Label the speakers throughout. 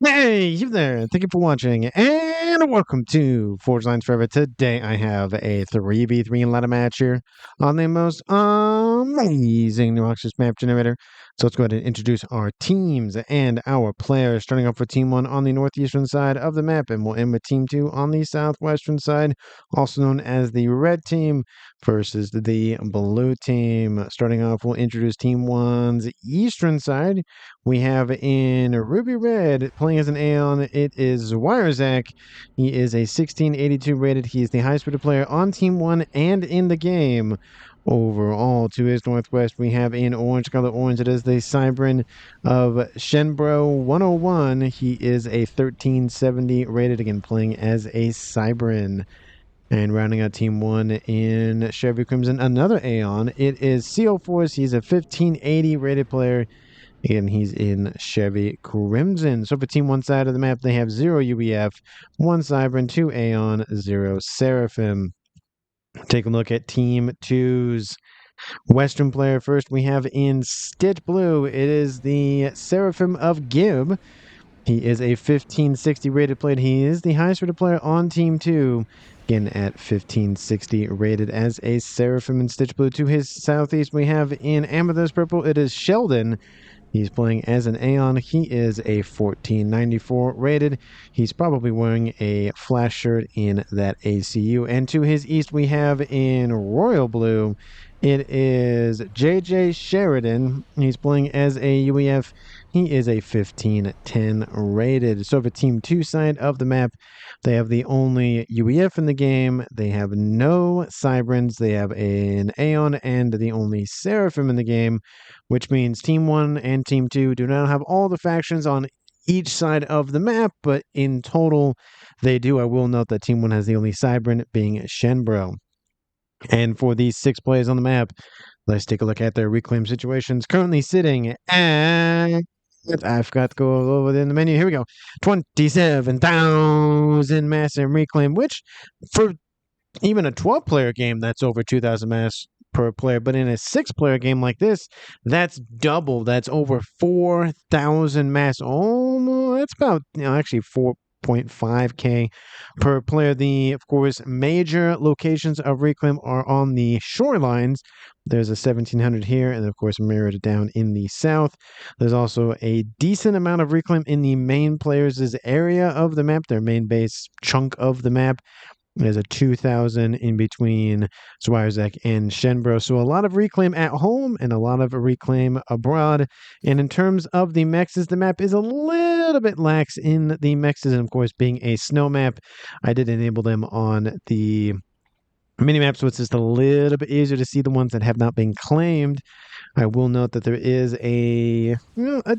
Speaker 1: Hey, you there. Thank you for watching, and welcome to Forge Lines Forever. Today I have a 3v3 ladder match here on the most amazing new Oxus map generator. So let's go ahead and introduce our teams and our players, starting off with Team 1 on the northeastern side of the map, and we'll end with Team 2 on the southwestern side, also known as the red team versus the blue team. Starting off, we'll introduce Team 1's eastern side. We have in Ruby Red playing as an Aeon, it is Wirezack. He is a 1682 rated. He is the highest rated player on Team 1 and in the game. Overall, to his northwest, we have in orange, color orange, it is the Cybran of Shenbro 101. He is a 1370 rated, again playing as a Cybran. And rounding out Team 1 in Chevy Crimson, another Aeon. It is CO Force. He's a 1580 rated player. Again, he's in Chevy Crimson. So for Team 1 side of the map, they have 0 UEF, 1 Cybran, 2 Aeon, 0 Seraphim. Take a look at Team 2's Western player first. We have in Stitch Blue, it is the Seraphim of Gib. He is a 1560 rated player. He is the highest rated player on Team 2. Again, at 1560 rated as a Seraphim in Stitch Blue. To his southeast, we have in Amethyst Purple, it is Sheldon. He's playing as an Aeon. He is a 1494 rated. He's probably wearing a flash shirt in that ACU. And to his east, we have in Royal Blue, it is JJ Sheridan. He's playing as a UEF. He is a 1510 rated. So for Team 2 side of the map, they have the only UEF in the game. They have no Cybrans. They have an Aeon and the only Seraphim in the game, which means Team 1 and Team 2 do not have all the factions on each side of the map, but in total, they do. I will note that Team 1 has the only Cybran, being Shenbro. And for these 6 players on the map, let's take a look at their reclaim situations. Currently sitting at, I forgot to go over in the menu. Here we go. 27,000 mass and reclaim, which for even a 12-player game, that's over 2,000 mass per player. But in a 6-player game like this, that's double. That's over 4,000 mass. Almost, that's about, actually 4.5k per player. Of course, major locations of reclaim are on the shorelines. There's a 1700 here, and of course, mirrored down in the south. There's also a decent amount of reclaim in the main players' area of the map, their main base chunk of the map. There's a 2,000 in between Zwirerzek and Shenbro. So a lot of reclaim at home and a lot of reclaim abroad. And in terms of the mexes, the map is a little bit lax in the mexes. And of course, being a snow map, I did enable them on the minimap, so it's just a little bit easier to see the ones that have not been claimed. I will note that there is a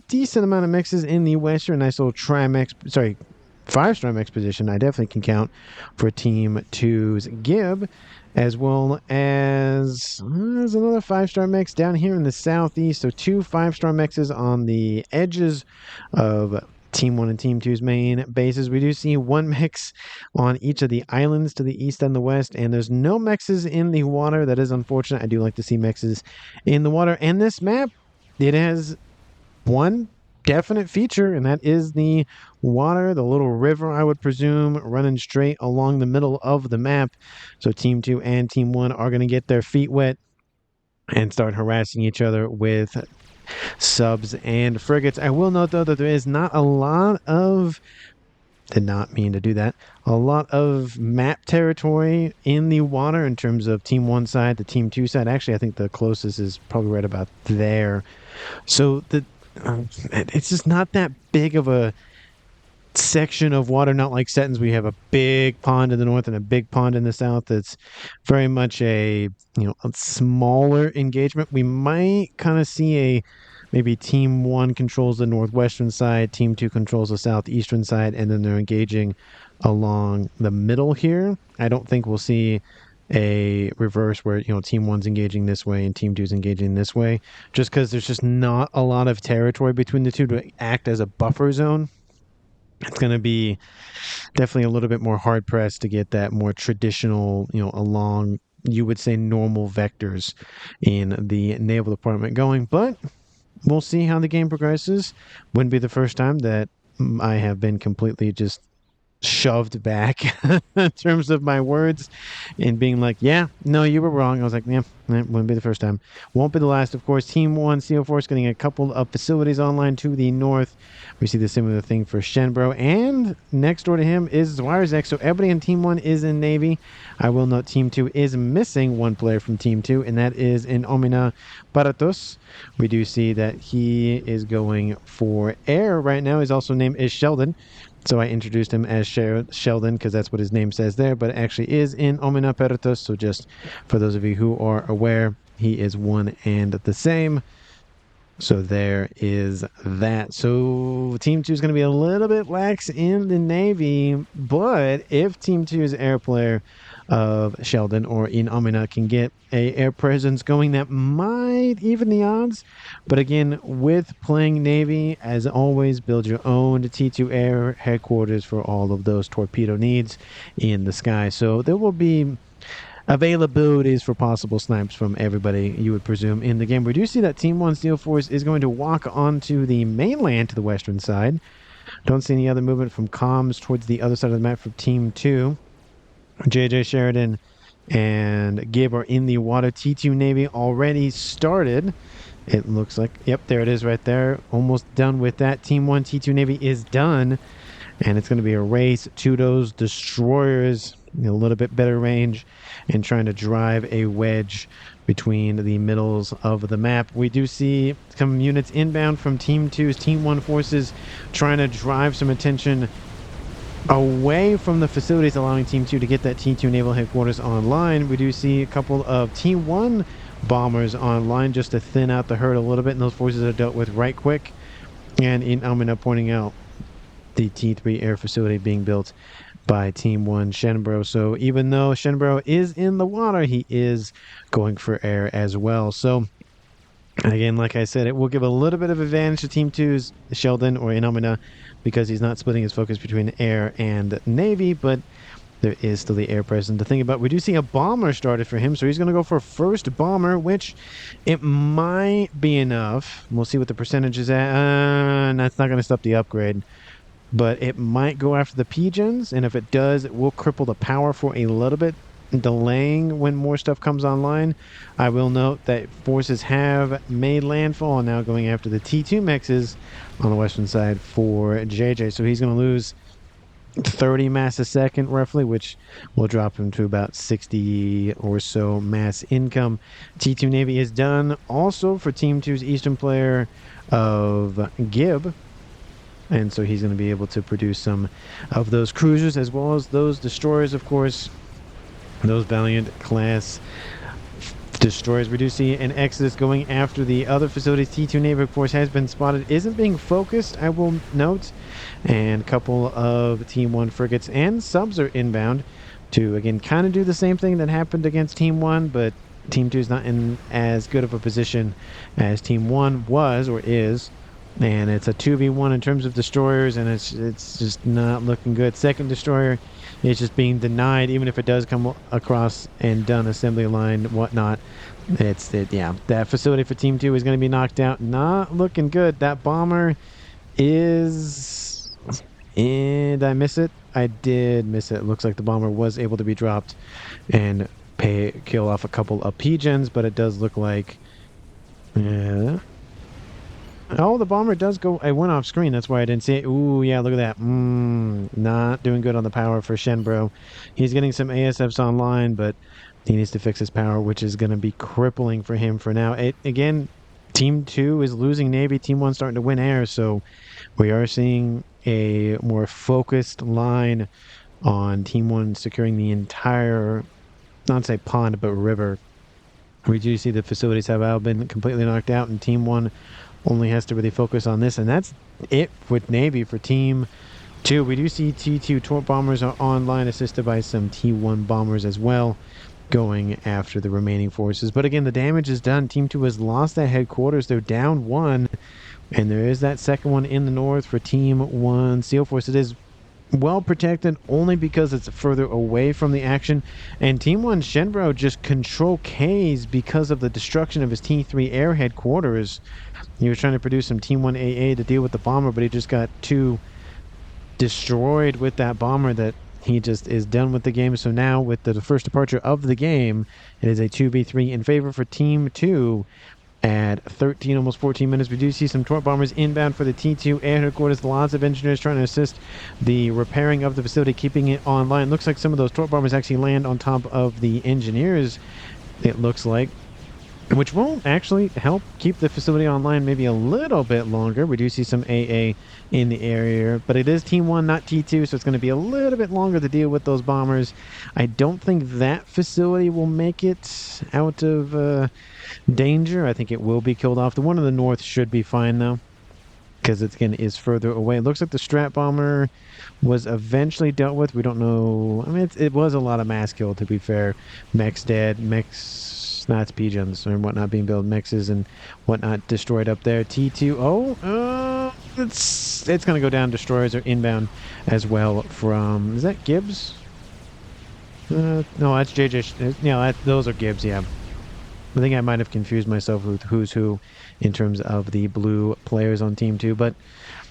Speaker 1: decent amount of mexes in the Western. Nice little five-star mex position. I definitely can count for Team 2's Gib, as well as there's another 5-star mex down here in the southeast. So 2 5-star mexes on the edges of Team 1 and Team 2's main bases. We do see 1 mex on each of the islands to the east and the west, and there's no mexes in the water. That is unfortunate. I do like to see mexes in the water. And this map, it has one definite feature, and that is the water, the little river, I would presume, running straight along the middle of the map. So Team 2 and Team 1 are going to get their feet wet and start harassing each other with subs and frigates. I will note, though, that there is not a lot of, did not mean to do that, a lot of map territory in the water in terms of Team 1 side to Team 2 side. Actually, I think the closest is probably right about there. So it's just not that big of a section of water, not like Settons. We have a big pond in the north and a big pond in the south. It's very much a smaller engagement. We might kind of see maybe Team 1 controls the northwestern side, Team 2 controls the southeastern side, and then they're engaging along the middle here. I don't think we'll see a reverse where Team 1's engaging this way and Team 2's engaging this way, just because there's just not a lot of territory between the two to act as a buffer zone. It's going to be definitely a little bit more hard pressed to get that more traditional, along, you would say, normal vectors in the naval department going. But we'll see how the game progresses. Wouldn't be the first time that I have been completely just shoved back in terms of my words and being like, yeah, no, you were wrong. I was like, yeah, it wouldn't be the first time. Won't be the last, of course. Team 1, CO Force getting a couple of facilities online to the north. We see the similar thing for Shenbro. And next door to him is Zwirerzek. So everybody in Team 1 is in Navy. I will note Team 2 is missing one player from Team 2, and that is in Omina Paratos. We do see that he is going for air right now. His also name is Sheldon. So I introduced him as Sheldon because that's what his name says there, but it actually is in Omina Peritos. So just for those of you who are aware, he is one and the same. So there is that. So Team 2 is going to be a little bit lax in the Navy, but if Team 2's air player of Sheldon or in Amina can get a air presence going, that might even the odds. But again, with playing Navy, as always, build your own T2 air headquarters for all of those torpedo needs in the sky. So there will be availabilities for possible snipes from everybody, you would presume, in the game. We do see that Team 1 Steel Force is going to walk onto the mainland to the western side. Don't see any other movement from comms towards the other side of the map for Team 2. JJ Sheridan and Gib are in the water. T2 Navy already started. It looks like, yep, there it is right there. Almost done with that. Team 1 T2 Navy is done. And it's going to be a race to those destroyers, a little bit better range, and trying to drive a wedge between the middles of the map. We do see some units inbound from Team 2's Team 1 forces trying to drive some attention away from the facilities, allowing Team 2 to get that T2 naval headquarters online. We do see a couple of Team 1 bombers online just to thin out the herd a little bit, and those forces are dealt with right quick. And in Amina pointing out the T3 air facility being built by Team 1 Shenbro. So even though Shenbro is in the water, he is going for air as well. So again, like I said, it will give a little bit of advantage to Team 2's Sheldon or Inomina because he's not splitting his focus between air and Navy, but there is still the air presence to think about. We do see a bomber started for him, so he's going to go for first bomber, which it might be enough. We'll see what the percentage is at. That's not going to stop the upgrade. But it might go after the pigeons, and if it does, it will cripple the power for a little bit, delaying when more stuff comes online. I will note that forces have made landfall and now going after the T2 mexes on the western side for JJ. So he's going to lose 30 mass a second roughly, which will drop him to about 60 or so mass income. T2 Navy is done. Also for Team 2's Eastern player of Gib. And so he's going to be able to produce some of those cruisers as well as those destroyers, of course. Those Valiant class destroyers. We do see an exodus going after the other facilities. T2 Navy, of course, has been spotted. Isn't being focused, I will note. And a couple of Team 1 frigates and subs are inbound to, again, kind of do the same thing that happened against Team 1, but Team 2 is not in as good of a position as Team 1 was or is. And it's a 2v1 in terms of destroyers, and it's just not looking good. Second destroyer is just being denied, even if it does come across and done assembly line, whatnot. Yeah, that facility for Team 2 is going to be knocked out. Not looking good. That bomber is... Did I miss it? I did miss it. It looks like the bomber was able to be dropped and kill off a couple of pigeons, but it does look like... Yeah... Oh, the bomber does go... I went off screen. That's why I didn't see it. Ooh, yeah, look at that. Not doing good on the power for Shenbro. He's getting some ASFs online, but he needs to fix his power, which is going to be crippling for him for now. Again, Team 2 is losing Navy. Team 1 starting to win air, so we are seeing a more focused line on Team 1 securing the entire, not say pond, but river. We do see the facilities have all been completely knocked out, and Team 1 only has to really focus on this, and that's it with Navy for Team 2. We do see T2 Torp bombers are online, assisted by some T1 bombers as well, going after the remaining forces. But again, the damage is done. Team 2 has lost that headquarters. They're down one, and there is that second one in the north for Team 1 SEAL Force. It is well protected only because it's further away from the action, and Team 1 Shenbro just control K's because of the destruction of his T3 air headquarters. He was trying to produce some Team 1 AA to deal with the bomber, but he just got too destroyed with that bomber that he just is done with the game. So now with the first departure of the game, it is a 2v3 in favor for Team 2 at 13, almost 14 minutes. We do see some torp bombers inbound for the T2 air headquarters. Lots of engineers trying to assist the repairing of the facility, keeping it online. Looks like some of those torp bombers actually land on top of the engineers, it looks like, which will actually help keep the facility online maybe a little bit longer. We do see some AA in the area, but it is Team 1, not T2, so it's going to be a little bit longer to deal with those bombers. I don't think that facility will make it out of danger. I think it will be killed off. The one in the north should be fine, though, because it again is further away. It looks like the strat bomber was eventually dealt with. We don't know. I mean, it was a lot of mass kill, to be fair. Mechs dead, mechs, Snots, pigeons, and whatnot being built, mexes and whatnot destroyed up there. T2, it's going to go down. Destroyers are inbound as well from, is that Gibbs? No, that's JJ. Yeah, those are Gibbs, yeah. I think I might have confused myself with who's who in terms of the blue players on Team 2, but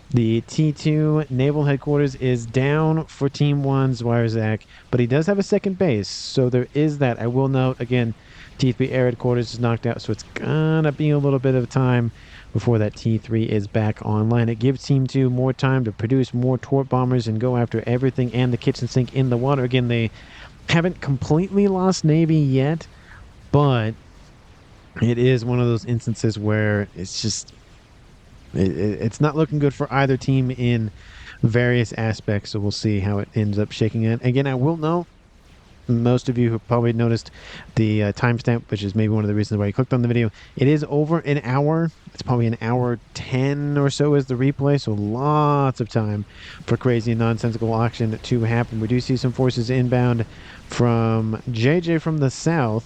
Speaker 1: the T2 naval headquarters is down for Team 1's Zwierzak, but he does have a second base, so there is that. I will note, again, T3 air headquarters is knocked out, so it's gonna be a little bit of time before that T3 is back online. It gives Team 2 more time to produce more torp bombers and go after everything and the kitchen sink in the water. Again, they haven't completely lost Navy yet, but it is one of those instances where it's just it's not looking good for either team in various aspects, so we'll see how it ends up shaking out. Again, I will note, most of you have probably noticed the timestamp, which is maybe one of the reasons why you clicked on the video. It is over an hour. It's probably an hour 10 or so is the replay, so lots of time for crazy and nonsensical action to happen. We do see some forces inbound from JJ from the south.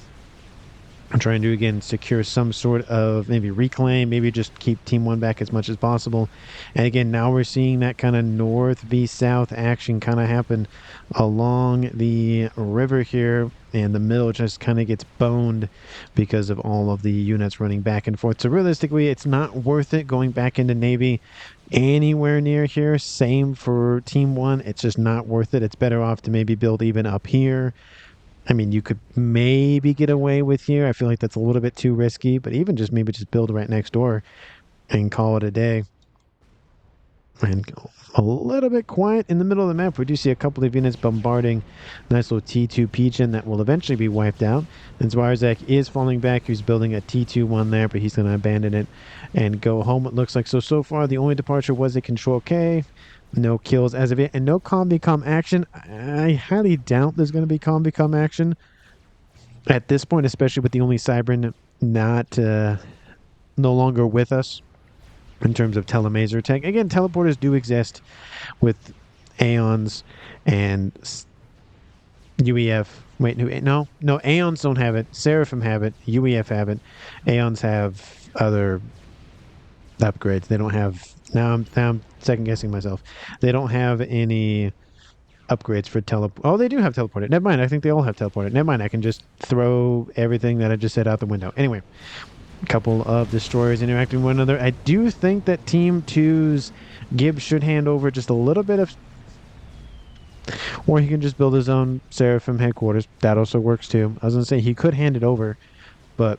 Speaker 1: I'm trying to, again, secure some sort of maybe reclaim, maybe just keep Team 1 back as much as possible. And again, now we're seeing that kind of north v south action kind of happen along the river here, and the middle just kind of gets boned because of all of the units running back and forth. So realistically, it's not worth it going back into Navy anywhere near here. Same for Team 1. It's just not worth it. It's better off to maybe build even up here. I mean, you could maybe get away with here. I feel like that's a little bit too risky, but even just maybe just build right next door and call it a day. And go a little bit quiet in the middle of the map. We do see a couple of units bombarding nice little T2 Pigeon that will eventually be wiped out. And Zwierzak is falling back. He's building a T2-1 there, but he's going to abandon it and go home, it looks like. So far, the only departure was a Control K. No kills as of yet, and no Combi-Com action. I highly doubt there's going to be Combi-Com action at this point, especially with the only Cybern not no longer with us in terms of telemaser tech. Again, teleporters do exist with Aeons and UEF. Wait, no, Aeons don't have it. Seraphim have it. UEF have it. Aeons have other upgrades. They don't have. Now I'm second guessing myself. They don't have any upgrades for teleport. Oh, they do have teleported. Never mind. I think they all have teleported. Never mind. I can just throw everything that I just said out the window. Anyway, a couple of destroyers interacting with one another. I do think that Team 2's Gibbs should hand over just a little bit of, or he can just build his own Seraphim headquarters. That also works too. I was gonna say he could hand it over, but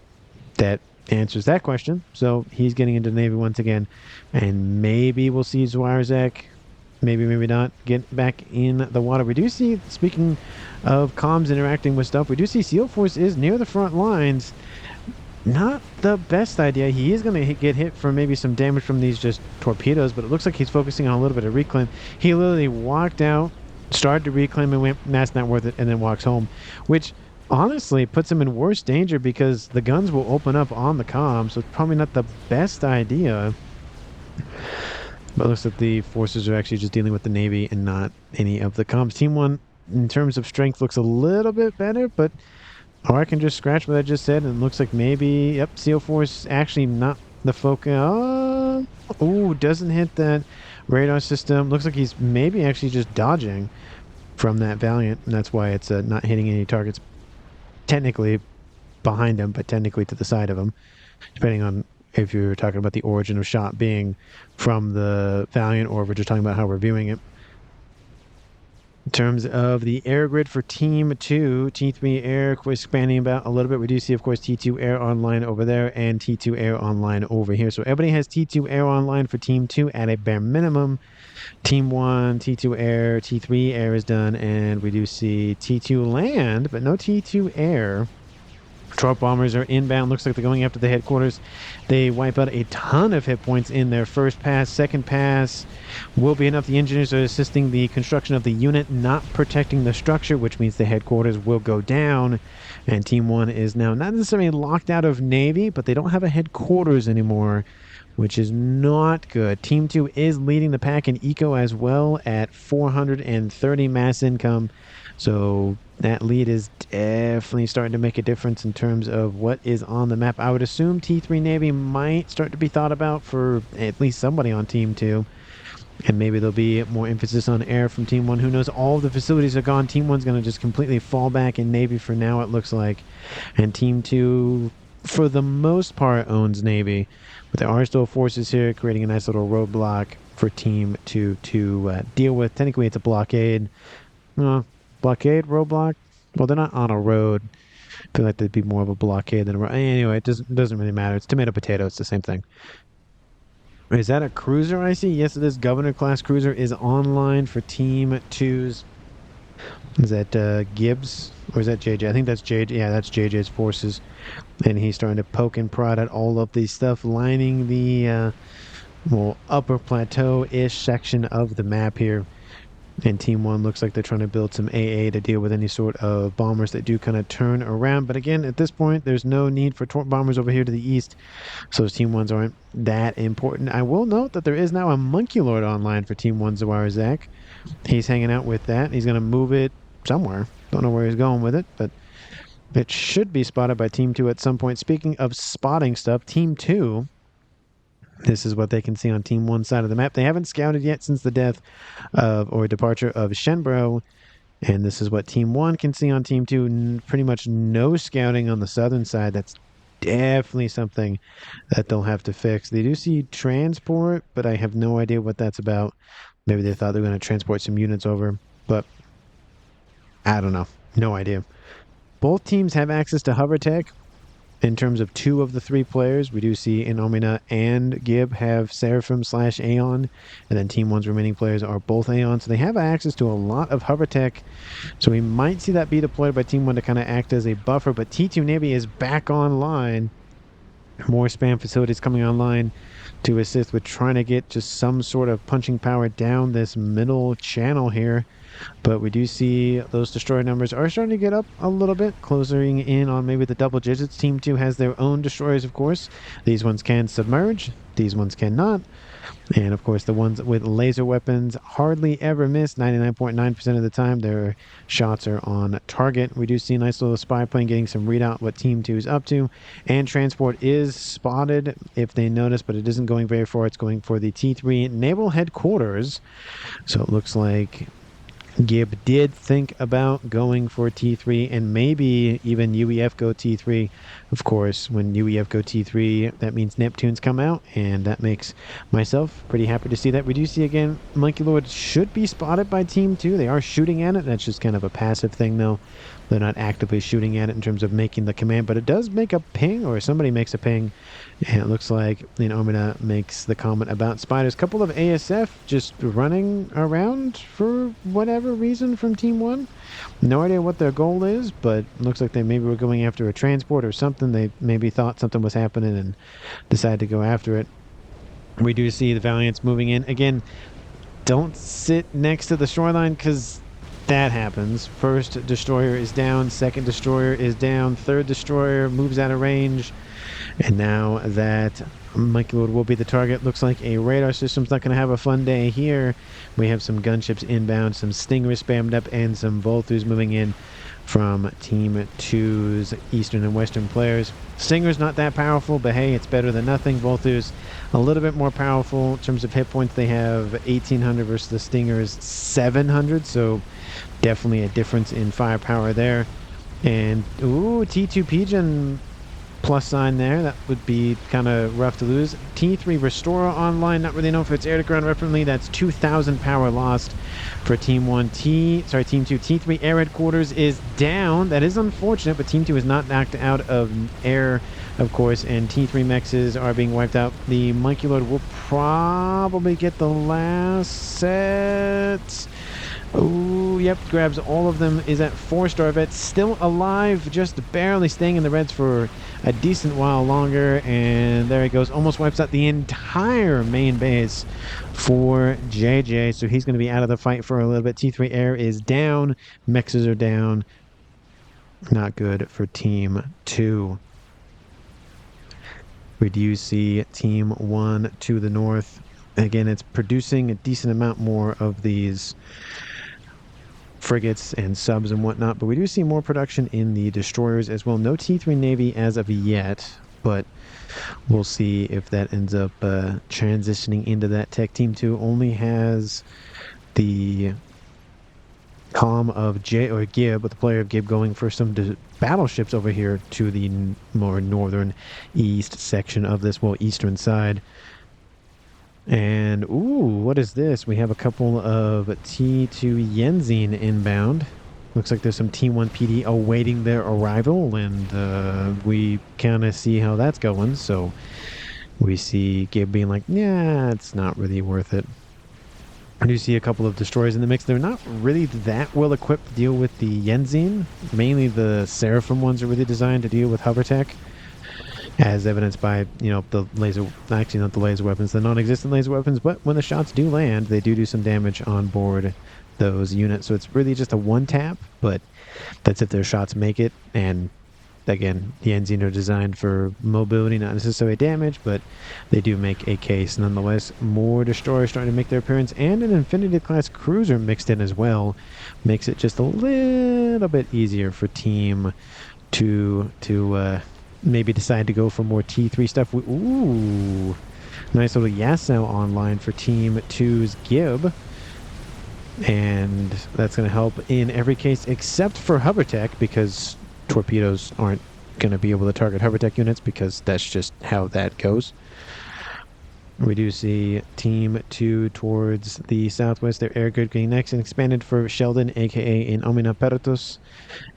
Speaker 1: that answers that question. So he's getting into the Navy once again, and maybe we'll see Zwierzak, maybe not, get back in the water. We do see, speaking of comms interacting with stuff, we do see SEAL Force is near the front lines. Not the best idea. He is going to get hit for maybe some damage from these just torpedoes, but it looks like he's focusing on a little bit of reclaim. He literally walked out, started to reclaim, and went, that's not worth it, and then walks home, which honestly puts him in worse danger because the guns will open up on the comm, so it's probably not the best idea. But it looks like the forces are actually just dealing with the Navy and not any of the comms. Team 1, in terms of strength, looks a little bit better, but or I can just scratch what I just said, and it looks like maybe, yep, SEAL Force actually not the focus. Oh, doesn't hit that radar system. Looks like he's maybe actually just dodging from that Valiant, and that's why it's not hitting any targets. Technically behind him, but technically to the side of him, depending on if you're talking about the origin of shot being from the Valiant or if we're just talking about how we're viewing it. In terms of the air grid for Team 2, T3 Air expanding about a little bit. We do see, of course, T2 Air online over there and T2 Air online over here. So everybody has T2 Air online for Team 2 at a bare minimum. Team 1, T2 Air, T3 Air is done, and we do see T2 Land, but no T2 Air. Troop bombers are inbound. Looks like they're going after the headquarters. They wipe out a ton of hit points in their first pass. Second pass will be enough. The engineers are assisting the construction of the unit, not protecting the structure, which means the headquarters will go down. And Team 1 is now not necessarily locked out of Navy, but they don't have a headquarters anymore, which is not good. Team 2 is leading the pack in eco as well at 430 mass income. So that lead is definitely starting to make a difference in terms of what is on the map. I would assume T3 Navy might start to be thought about for at least somebody on Team 2. And maybe there'll be more emphasis on air from Team 1. Who knows? All of the facilities are gone. Team 1's going to just completely fall back in Navy for now, it looks like. And Team 2, for the most part, owns Navy. But there are still forces here creating a nice little roadblock for Team 2 to deal with. Technically, it's a blockade. Blockade, roadblock? Well, they're not on a road. I feel like they'd be more of a blockade than a road. Anyway, it doesn't really matter. It's tomato potato. It's the same thing. Is that a cruiser I see? Yes, it is. Governor class cruiser is online for Team 2's. Is that Gibbs? Or is that JJ? I think that's JJ. Yeah, that's JJ's forces. And he's starting to poke and prod at all of the stuff lining the upper plateau-ish section of the map here. And Team 1 looks like they're trying to build some AA to deal with any sort of bombers that do kind of turn around. But again, at this point, there's no need for torp bombers over here to the east. So Team 1s aren't that important. I will note that there is now a Monkey Lord online for Team 1 Zawara Zach. He's hanging out with that. He's going to move it somewhere. Don't know where he's going with it, but it should be spotted by Team 2 at some point. Speaking of spotting stuff, Team 2... this is what they can see on Team 1 side of the map. They haven't scouted yet since the death or departure of Shenbro. And this is what Team 1 can see on Team 2. Pretty much no scouting on the southern side. That's definitely something that they'll have to fix. They do see transport, but I have no idea what that's about. Maybe they thought they were going to transport some units over. But I don't know. No idea. Both teams have access to hover tech. In terms of 2 of the 3 players, we do see Inomina and Gib have Seraphim/Aeon, and then Team 1's remaining players are both Aeon, so they have access to a lot of hover tech, so we might see that be deployed by Team 1 to kind of act as a buffer, but T2 Navy is back online. More spam facilities coming online to assist with trying to get just some sort of punching power down this middle channel here. But we do see those destroyer numbers are starting to get up a little bit, closing in on maybe the double digits. Team 2 has their own destroyers, of course. These ones can submerge. These ones cannot. And, of course, the ones with laser weapons hardly ever miss. 99.9% of the time, their shots are on target. We do see a nice little spy plane getting some readout what Team 2 is up to. And transport is spotted, if they notice, but it isn't going very far. It's going for the T3 Naval Headquarters. So it looks like Gib did think about going for T3 and maybe even UEF go T3. Of course, when UEF go T3, that means Neptunes come out, and that makes myself pretty happy to see that. We do see, again, Monkey Lord should be spotted by Team 2. They are shooting at it. That's just kind of a passive thing, though. They're not actively shooting at it in terms of making the command, but it does make a ping, or somebody makes a ping, and it looks like Omina makes the comment about spiders. Couple of ASF just running around for whatever reason from Team 1. No idea what their goal is, but looks like they maybe were going after a transport or something. They maybe thought something was happening and decided to go after it. We do see the Valiants moving in. Again, don't sit next to the shoreline because that happens. First destroyer is down, second destroyer is down, third destroyer moves out of range, and now that Monkey Lord will be the target. Looks like a radar system's not going to have a fun day here. We have some gunships inbound, some Stingers spammed up, and some Volthus moving in from Team 2's eastern and western players. Stinger's not that powerful, but hey, it's better than nothing. Volthus a little bit more powerful in terms of hit points. They have 1,800 versus the Stinger's 700, so definitely a difference in firepower there. And ooh, T2 Pigeon plus sign there. That would be kind of rough to lose. T3 Restorer online. Not really known for its air-to-ground weaponry. That's 2,000 power lost for Team 1. Team 2. T3 Air Headquarters is down. That is unfortunate, but Team 2 is not knocked out of air, of course, and T3 mexes are being wiped out. The Monkey Lord will probably get the last set. Oh, yep, grabs all of them, is at 4-star vet, still alive, just barely staying in the reds for a decent while longer, and there he goes, almost wipes out the entire main base for JJ, so he's going to be out of the fight for a little bit. T3 Air is down, mexes are down, not good for Team 2. We do see Team 1 to the north. Again, it's producing a decent amount more of these frigates and subs and whatnot, but we do see more production in the destroyers as well. No T3 Navy as of yet, but we'll see if that ends up transitioning into that tech. Team 2 only has the comm of Gib, with the player of Gib going for some battleships over here to the more northern east section of this, well, eastern side. And, ooh, what is this? We have a couple of T2 Yenzine inbound. Looks like there's some T1 PD awaiting their arrival, and we kind of see how that's going. So we see Gib being like, yeah, it's not really worth it. I do see a couple of destroyers in the mix. They're not really that well equipped to deal with the Yenzine. Mainly the Seraphim ones are really designed to deal with hover tech, as evidenced by, you know, the laser, actually not the laser weapons, the non-existent laser weapons, but when the shots do land, they do some damage on board those units. So it's really just a one-tap, but that's if their shots make it. And again, the Enzine are designed for mobility, not necessarily damage, but they do make a case nonetheless. More destroyers starting to make their appearance, and an Infinity-class cruiser mixed in as well. Makes it just a little bit easier for Team 2 to maybe decide to go for more T3 stuff. Ooh, nice little Yasau online for Team 2's Gib. And that's going to help in every case except for hover tech, because torpedoes aren't going to be able to target hover tech units, because that's just how that goes. We do see Team 2 towards the southwest. Their air grid getting next and expanded for Sheldon, aka in Omina Pertus.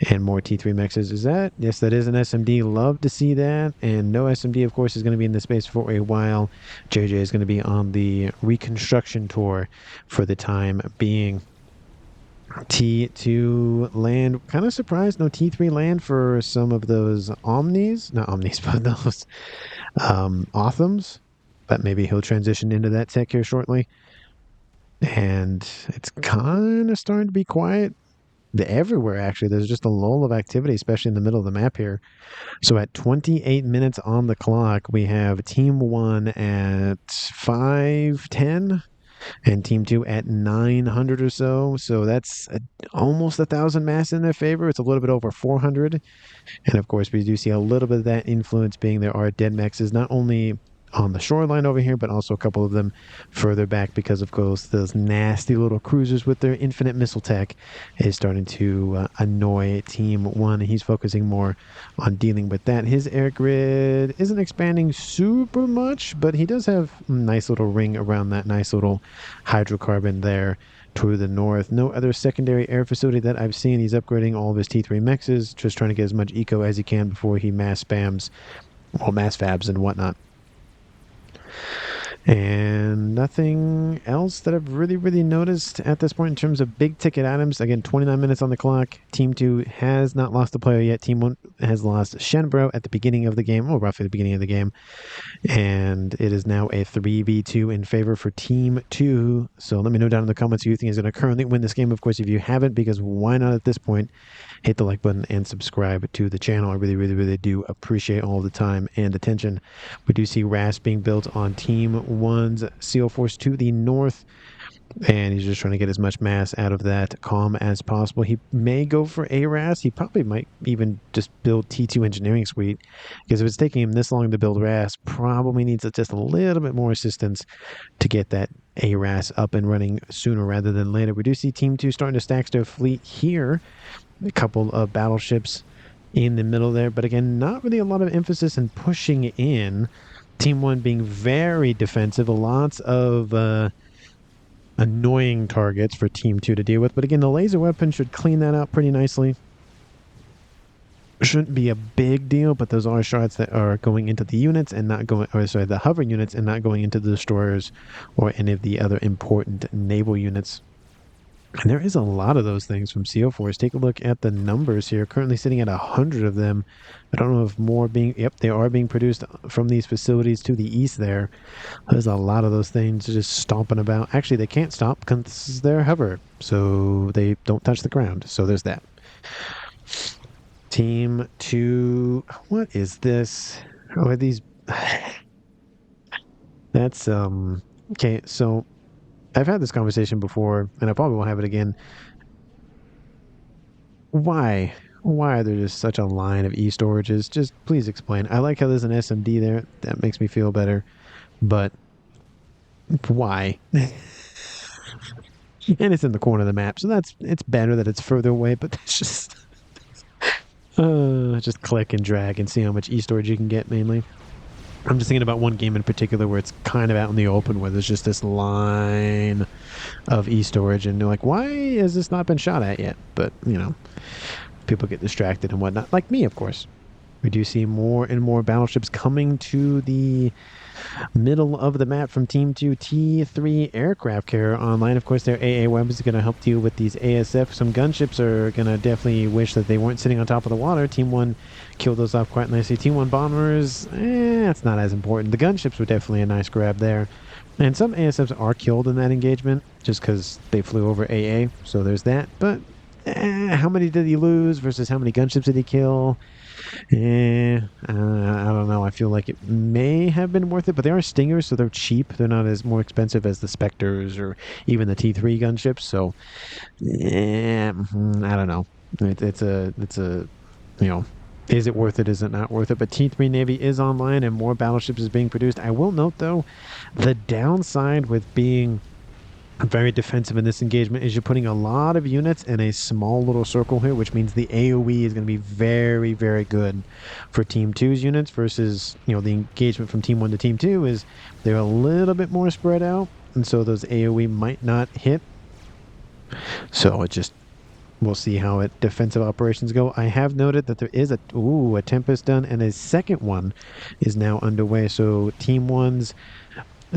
Speaker 1: And more T3 mexes. Is that? Yes, that is an SMD. Love to see that. And no SMD, of course, is going to be in the space for a while. JJ is going to be on the reconstruction tour for the time being. T2 land. Kind of surprised no T3 land for some of those Omnis. Not Omnis, but those Othams. But maybe he'll transition into that tech here shortly. And it's kind of starting to be quiet everywhere, actually. There's just a lull of activity, especially in the middle of the map here. So at 28 minutes on the clock, we have Team 1 at 510 and Team 2 at 900 or so. So that's almost 1,000 mass in their favor. It's a little bit over 400. And of course, we do see a little bit of that influence being there are dead mexes, not only on the shoreline over here, but also a couple of them further back, because of course those nasty little cruisers with their infinite missile tech is starting to annoy Team 1. He's focusing more on dealing with that. His air grid isn't expanding super much, but he does have a nice little ring around that nice little hydrocarbon there to the north. No other secondary air facility that I've seen. He's upgrading all of his T3 mexes, just trying to get as much eco as he can before he mass spams, well, mass fabs and whatnot. And nothing else that I've really noticed at this point in terms of big ticket items. Again, 29 minutes on the clock. Team 2 has not lost a player yet. Team 1 has lost Shenbro at the beginning of the game, or roughly the beginning of the game. And it is now a 3v2 in favor for Team 2. So let me know down in the comments who you think is going to currently win this game. Of course, if you haven't, because why not at this point, hit the like button and subscribe to the channel. I really do appreciate all the time and attention. We do see RAS being built on Team 1's SEAL Force to the north, and he's just trying to get as much mass out of that comm as possible. He may go for ARAS. He probably might even just build T2 Engineering Suite, because if it's taking him this long to build RAS, probably needs just a little bit more assistance to get that ARAS up and running sooner rather than later. We do see Team 2 starting to stack their fleet here. A couple of battleships in the middle there. But again, not really a lot of emphasis in pushing in. Team 1 being very defensive. Lots of annoying targets for Team 2 to deal with. But again, the laser weapon should clean that out pretty nicely. Shouldn't be a big deal, but those are shots that are going into the units and not going, or sorry, the hover units and not going into the destroyers or any of the other important naval units. And there is a lot of those things from CO4s. Take a look at the numbers here. Currently sitting at 100 of them. I don't know if more being... Yep, they are being produced from these facilities to the east there. There's a lot of those things just stomping about. Actually, they can't stop because they're hover. So they don't touch the ground. So there's that. Team 2... What is this? Oh, are these... That's... Okay, so... I've had this conversation before, and I probably won't have it again. Why? Why are there just such a line of e-storages? Just please explain. I like how there's an SMD there. That makes me feel better. But why? And it's in the corner of the map, so it's better that it's further away, but it's just click and drag and see how much e-storage you can get mainly. I'm just thinking about one game in particular where it's kind of out in the open where there's just this line of e-storage and you're like, why has this not been shot at yet? But, you know, people get distracted and whatnot. Like me, of course. We do see more and more battleships coming to the middle of the map from Team 2. T3 aircraft carrier online. Of course, their AA weapons are going to help deal with these ASF. Some gunships are going to definitely wish that they weren't sitting on top of the water. Team 1 killed those off quite nicely. Team 1 bombers, it's not as important. The gunships were definitely a nice grab there. And some ASFs are killed in that engagement just because they flew over AA. So there's that. But how many did he lose versus how many gunships did he kill? I don't know. I feel like it may have been worth it, but they are Stingers, so they're cheap. They're not as more expensive as the Spectres or even the T3 gunships. So, I don't know. It's a, you know, is it worth it? Is it not worth it? But T3 Navy is online and more battleships is being produced. I will note though, the downside with being very defensive in this engagement is you're putting a lot of units in a small little circle here, which means the AoE is going to be very, very good for Team 2's units versus, you know, the engagement from Team 1 to Team 2 is they're a little bit more spread out, and so those AoE might not hit. So it just, we'll see how defensive operations go. I have noted that there is a Tempest done, and a second one is now underway. So Team 1's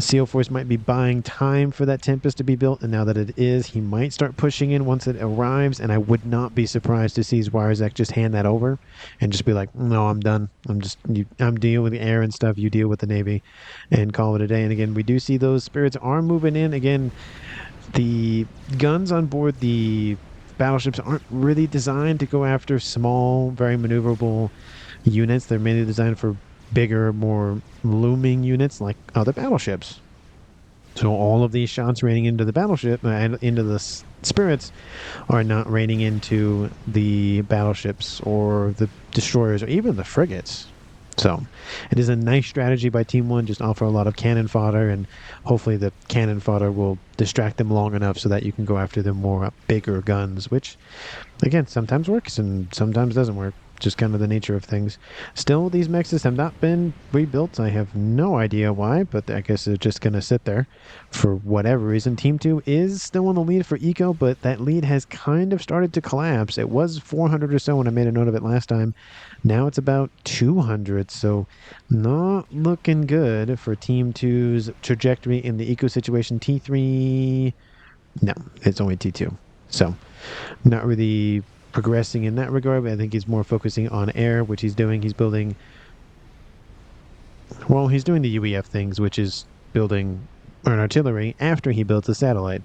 Speaker 1: CO Force might be buying time for that Tempest to be built, and now that it is, he might start pushing in once it arrives, and I would not be surprised to see Zwarzak just hand that over and just be like, no, I'm done. I'm dealing with the air and stuff, you deal with the Navy, and call it a day. And again, we do see those spirits are moving in. Again, the guns on board the battleships aren't really designed to go after small, very maneuverable units. They're mainly designed for bigger, more looming units like other battleships. So all of these shots raining into the battleship and into the spirits are not raining into the battleships or the destroyers or even the frigates. So it is a nice strategy by Team 1, just offer a lot of cannon fodder, and hopefully the cannon fodder will distract them long enough so that you can go after the more bigger guns, which again sometimes works and sometimes doesn't work. Just kind of the nature of things. Still, these mexes have not been rebuilt. I have no idea why, but I guess they're just going to sit there for whatever reason. Team 2 is still on the lead for eco, but that lead has kind of started to collapse. It was 400 or so when I made a note of it last time. Now it's about 200, so not looking good for Team 2's trajectory in the eco situation. T3, no, it's only T2. So, not really progressing in that regard, but I think he's more focusing on air, which he's doing. He's building, well, he's doing the UEF things, which is building an artillery after he builds a satellite.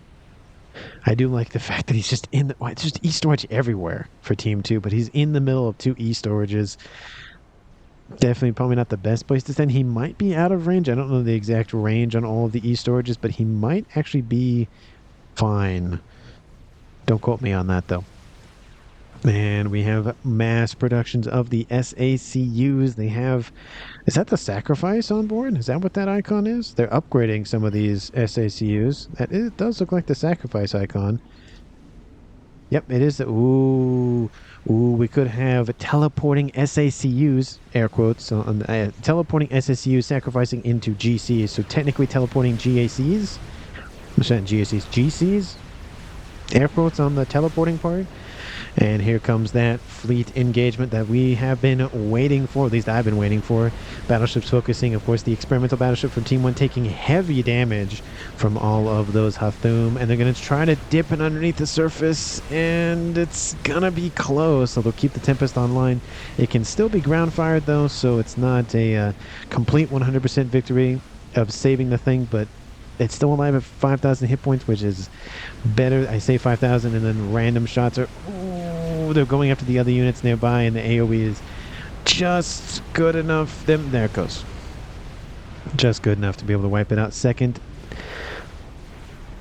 Speaker 1: I do like the fact that he's just in the, it's just e-storage everywhere for Team 2, but he's in the middle of two e-storages. Definitely probably not the best place to stand. He might be out of range. I don't know the exact range on all of the e-storages, but he might actually be fine. Don't quote me on that, though. And we have mass productions of the SACUs. They have, is that the sacrifice on board? Is that what that icon is? They're upgrading some of these SACUs. It does look like the sacrifice icon. Yep, it is. Ooh, we could have teleporting SACUs, air quotes, teleporting SACUs sacrificing into GCs. So technically teleporting GACs. What's that? GACs? GCs? Air quotes on the teleporting part. And here comes that fleet engagement that we have been waiting for, at least I've been waiting for. Battleships focusing, of course, the experimental battleship from Team 1 taking heavy damage from all of those Hathum. And they're going to try to dip it underneath the surface, and it's going to be close. So they'll keep the Tempest online. It can still be ground fired, though, so it's not a complete 100% victory of saving the thing, but it's still alive at 5,000 hit points, which is better. I say 5,000, and then random shots are... Ooh, they're going after the other units nearby, and the AoE is just good enough. There it goes. Just good enough to be able to wipe it out. Second...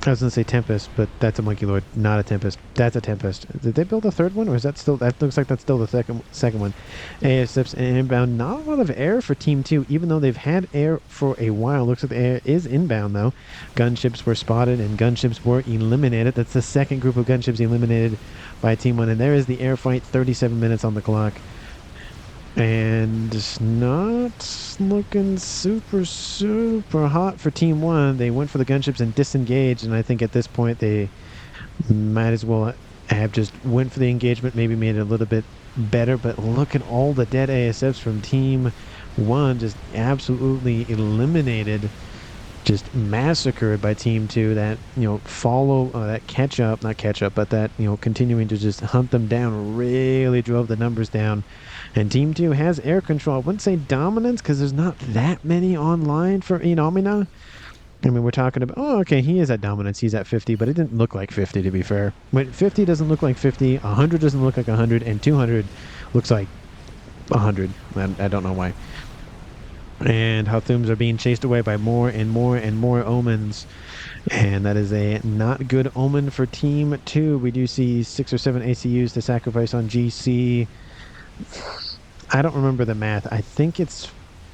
Speaker 1: I was going to say Tempest, but that's a Monkey Lord, not a Tempest. That's a Tempest. Did they build a third one, or is that still... That looks like that's still the second one. ASFs and inbound. Not a lot of air for Team 2, even though they've had air for a while. Looks like the air is inbound, though. Gunships were spotted, and gunships were eliminated. That's the second group of gunships eliminated by Team 1. And there is the air fight, 37 minutes on the clock. And not looking super hot for Team 1. They went for the gunships and disengaged, and I think at this point they might as well have just went for the engagement, maybe made it a little bit better. But look at all the dead ASFs from Team 1, just absolutely eliminated, just massacred by Team 2. That, that continuing to just hunt them down really drove the numbers down. And Team 2 has air control. I wouldn't say dominance, because there's not that many online for Inomina. I mean, we're talking about... Oh, okay, he is at dominance. He's at 50, but it didn't look like 50, to be fair. When 50 doesn't look like 50, 100 doesn't look like 100, and 200 looks like 100. I don't know why. And Hathums are being chased away by more and more and more omens. And that is a not good omen for Team 2. We do see 6 or 7 ACUs to sacrifice on GC. I don't remember the math. I think it's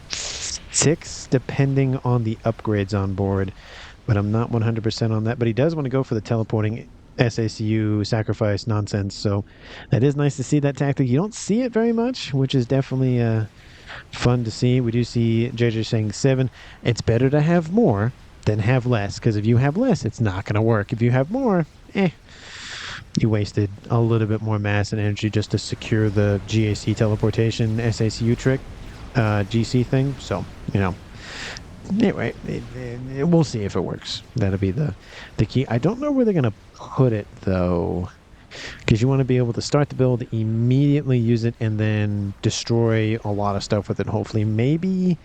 Speaker 1: 6, depending on the upgrades on board. But I'm not 100% on that. But he does want to go for the teleporting SACU sacrifice nonsense. So that is nice to see that tactic. You don't see it very much, which is definitely fun to see. We do see JJ saying 7. It's better to have more than have less. Because if you have less, it's not going to work. If you have more, you wasted a little bit more mass and energy just to secure the GAC teleportation SACU trick, GC thing. So, anyway, we'll see if it works. That'll be the key. I don't know where they're going to put it, though, because you want to be able to start the build, immediately use it, and then destroy a lot of stuff with it, hopefully. Maybe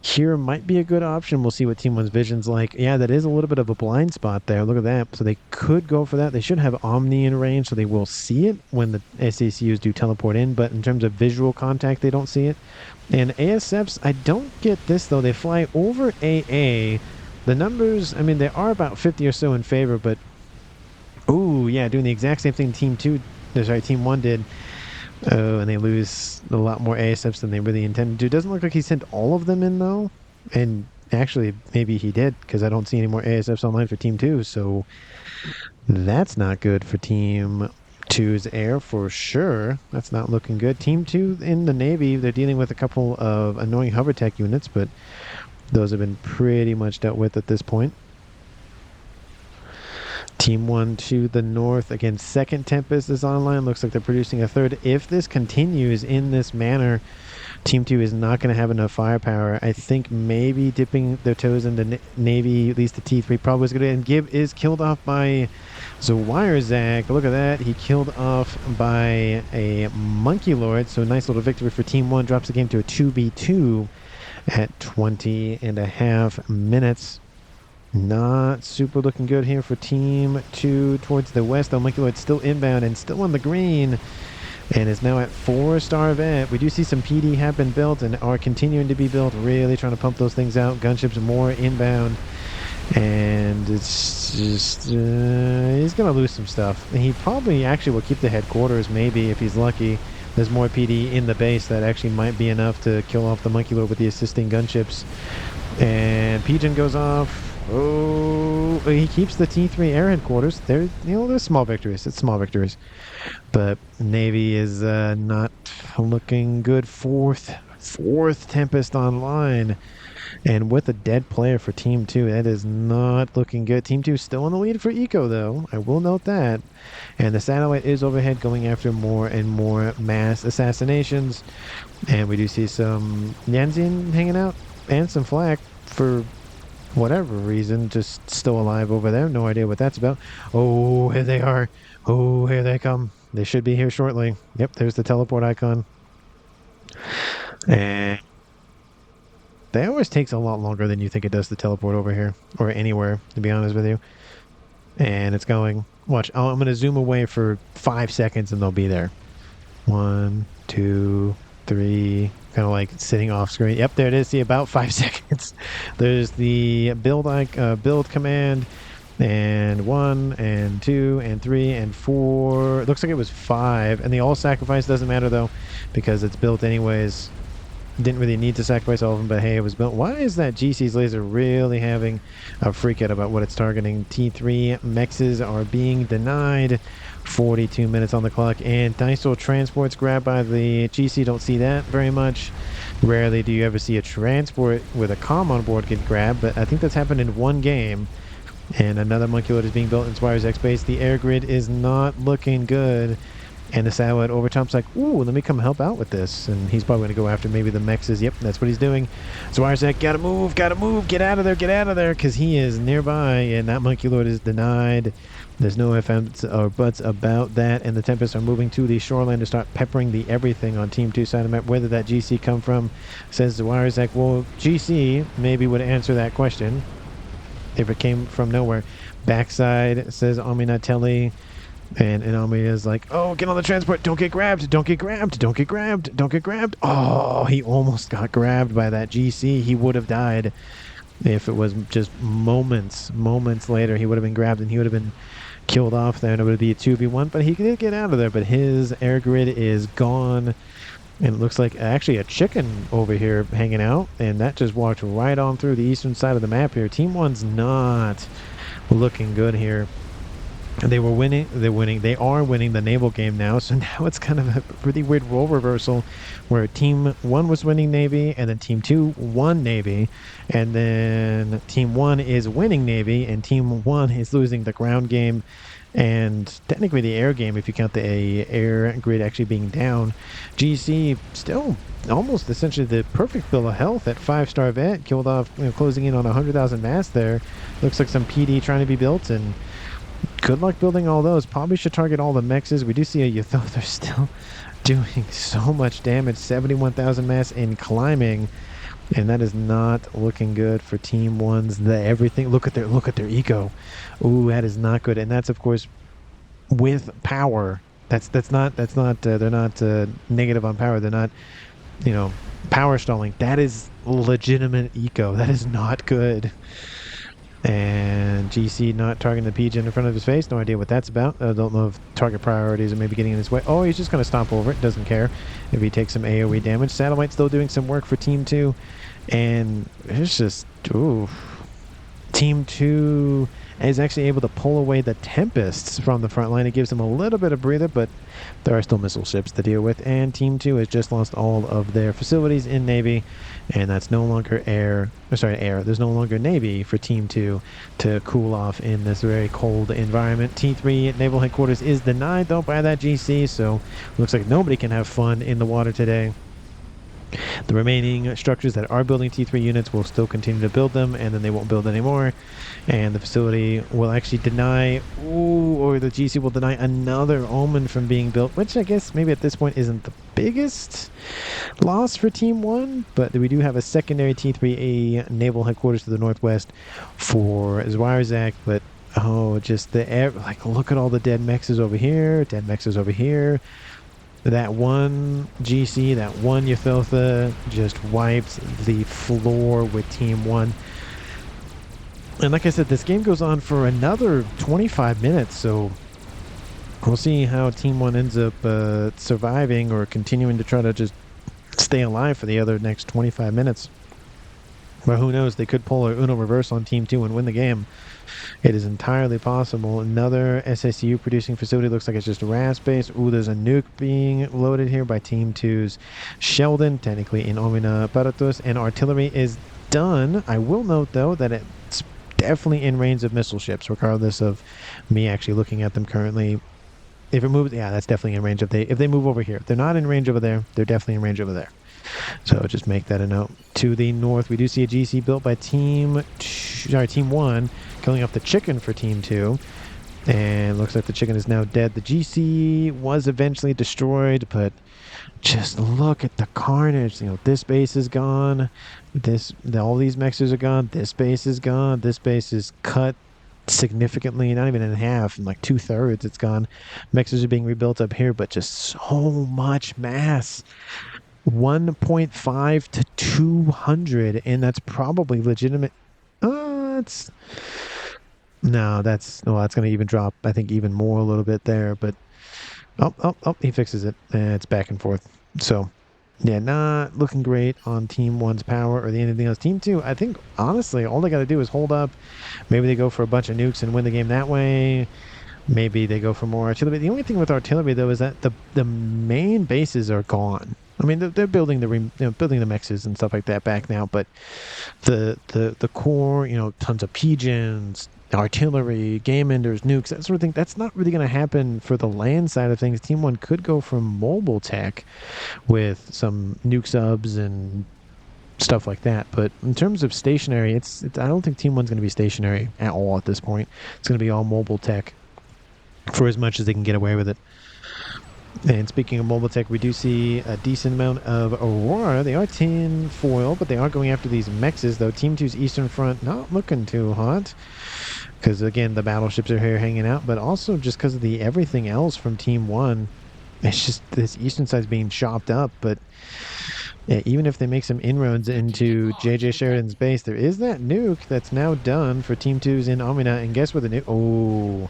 Speaker 1: here might be a good option. We'll see what Team 1's vision's like. Yeah, that is a little bit of a blind spot there. Look at that. So they could go for that. They should have Omni in range, so they will see it when the SACUs do teleport in. But in terms of visual contact, they don't see it. And ASFs, I don't get this, though. They fly over AA. The numbers, I mean, they are about 50 or so in favor, but... Ooh, yeah, doing the exact same thing Team 1 did. Oh, and they lose a lot more ASFs than they really intended to. It doesn't look like he sent all of them in, though. And actually, maybe he did, because I don't see any more ASFs online for Team 2. So that's not good for Team 2's air for sure. That's not looking good. Team 2 in the Navy, they're dealing with a couple of annoying hover tech units, but those have been pretty much dealt with at this point. Team 1 to the north. Again, second Tempest is online. Looks like they're producing a third. If this continues in this manner, Team 2 is not going to have enough firepower. I think maybe dipping their toes into Navy, at least the T3 probably is good. And Gib is killed off by Zawirezack. Look at that. He killed off by a Monkey Lord. So nice little victory for Team 1. Drops the game to a 2v2 at 20.5 minutes. Not super looking good here for Team 2 towards the west, though. Monkey Lord still inbound and still on the green, and is now at 4-star event. We do see some PD have been built and are continuing to be built, really trying to pump those things out. Gunships more inbound, and it's just he's going to lose some stuff. He probably actually will keep the headquarters, maybe, if he's lucky. There's more PD in the base that actually might be enough to kill off the Monkey Lord with the assisting gunships. And Pigeon goes off. Oh, he keeps the T3 air headquarters. They're small victories. It's small victories. But Navy is not looking good. Fourth Tempest online. And with a dead player for Team 2, that is not looking good. Team 2 still in the lead for Eco, though. I will note that. And the satellite is overhead going after more and more mass assassinations. And we do see some Yanzin hanging out and some flak for whatever reason, just still alive over there. No idea what that's about. Oh, here they are. Oh, here they come. They should be here shortly. Yep, there's the teleport icon. And that always takes a lot longer than you think it does to teleport over here. Or anywhere, to be honest with you. And it's going. Watch, I'm going to zoom away for 5 seconds and they'll be there. 1, 2, 3, kind of like sitting off screen. Yep, there it is. See, about 5 seconds. There's the build command, and 1, and 2, and 3, and 4. It looks like it was 5. And the all sacrifice doesn't matter though, because it's built anyways. Didn't really need to sacrifice all of them, but hey, it was built. Why is that GC's laser really having a freak out about what it's targeting? T3 mexes are being denied. 42 minutes on the clock, and Dysol transports grabbed by the GC. Don't see that very much. Rarely do you ever see a transport with a comm on board get grabbed, but I think that's happened in one game. And another monkey load is being built in Swire's X base. The air grid is not looking good. And the satellite over top's like, ooh, let me come help out with this. And he's probably going to go after maybe the mexes. Yep, that's what he's doing. Swire's like, gotta move, get out of there, because he is nearby. And that monkey lord is denied. There's no ifs or buts about that. And the Tempests are moving to the shoreline to start peppering the everything on Team 2 side of the map. Where did that GC come from? Says Zwarzak. Well, GC maybe would answer that question if it came from nowhere. Backside, says Aminatelli. And Inami is like, oh, get on the transport. Don't get grabbed. Oh, he almost got grabbed by that GC. He would have died if it was just moments later. He would have been grabbed and he would have been killed off there, and it would be a 2v1. But he did get out of there, but his air grid is gone. And it looks like actually a chicken over here hanging out, and that just walked right on through the eastern side of the map here. Team 1's not looking good here. They were winning. They are winning the naval game now. So now it's kind of a really weird role reversal where Team 1 was winning Navy and then Team 2 won Navy. And then Team 1 is winning Navy and Team 1 is losing the ground game. And technically the air game, if you count the air grid actually being down. GC still almost essentially the perfect bill of health at 5-star vet. Killed off, closing in on 100,000 mass there. Looks like some PD trying to be built, and good luck building all those. Probably should target all the mexes. We do see a Yutho. They're still doing so much damage. 71,000 mass in climbing. And that is not looking good for Team 1's everything. Look at their eco. Ooh, that is not good. And that's of course with power. That's not they're not negative on power. They're not, power stalling. That is legitimate eco. That is not good. And GC not targeting the pigeon in front of his face. No idea what that's about. I don't know if target priorities are maybe getting in his way. Oh, he's just going to stomp over it. Doesn't care if he takes some AoE damage. Satellite still doing some work for Team 2. And it's just, ooh. Team 2 is actually able to pull away the Tempests from the front line. It gives them a little bit of breather, but there are still missile ships to deal with. And Team 2 has just lost all of their facilities in Navy. And that's no longer air. There's no longer Navy for Team 2 to cool off in this very cold environment. T3 Naval Headquarters is denied, though, by that GC. So looks like nobody can have fun in the water today. The remaining structures that are building T3 units will still continue to build them, and then they won't build anymore. And the facility will actually deny, or the GC will deny another Omen from being built, which I guess maybe at this point isn't the biggest loss for Team 1, but we do have a secondary T3A naval headquarters to the northwest for Zwarzak, but just the air, look at all the dead mexes over here, That one GC, that one Yuthotha just wipes the floor with Team 1. And like I said, this game goes on for another 25 minutes, so we'll see how Team 1 ends up surviving or continuing to try to just stay alive for the other next 25 minutes. But who knows? They could pull a Uno reverse on Team 2 and win the game. It is entirely possible. Another SACU producing facility looks like it's just a RAS base. Ooh, there's a nuke being loaded here by Team 2's Sheldon, technically in Omina Paratus, and artillery is done. I will note, though, that it's definitely in range of missile ships, regardless of me actually looking at them currently. If it moves, yeah, that's definitely in range. If they move over here. If they're not in range over there, they're definitely in range over there. So just make that a note. To the north, we do see a GC built by Team 1, killing off the chicken for Team 2. And looks like the chicken is now dead. The GC was eventually destroyed, but just look at the carnage. You know, this base is gone. All these mexers are gone. This base is gone. This base is cut significantly, not even in half, in like 2/3 it's gone. Mexers are being rebuilt up here, but just so much mass. 1.5 to 200, and that's probably legitimate. That's that's going to even drop, I think, even more a little bit there, but he fixes it. It's back and forth. So yeah, not looking great on Team 1's power or anything else. Team 2, I think, honestly, all they got to do is hold up. Maybe they go for a bunch of nukes and win the game that way. Maybe they go for more artillery. The only thing with artillery, though, is that the main bases are gone. I mean, they're building building the mexes and stuff like that back now, but the core, tons of pigeons, artillery, game enders, nukes, that sort of thing, that's not really going to happen for the land side of things. Team 1 could go for mobile tech with some nuke subs and stuff like that, but in terms of stationary, I don't think Team 1's going to be stationary at all at this point. It's going to be all mobile tech for as much as they can get away with it. And speaking of mobile tech, we do see a decent amount of Aurora. They are tin foil, but they are going after these mexes, though. Team 2's Eastern Front not looking too hot. Because, again, the battleships are here hanging out, but also just because of the everything else from Team 1. It's just this eastern side's being chopped up, but yeah, even if they make some inroads into JJ Sheridan's base, there is that nuke that's now done for Team 2's in Omina, and guess where the nuke...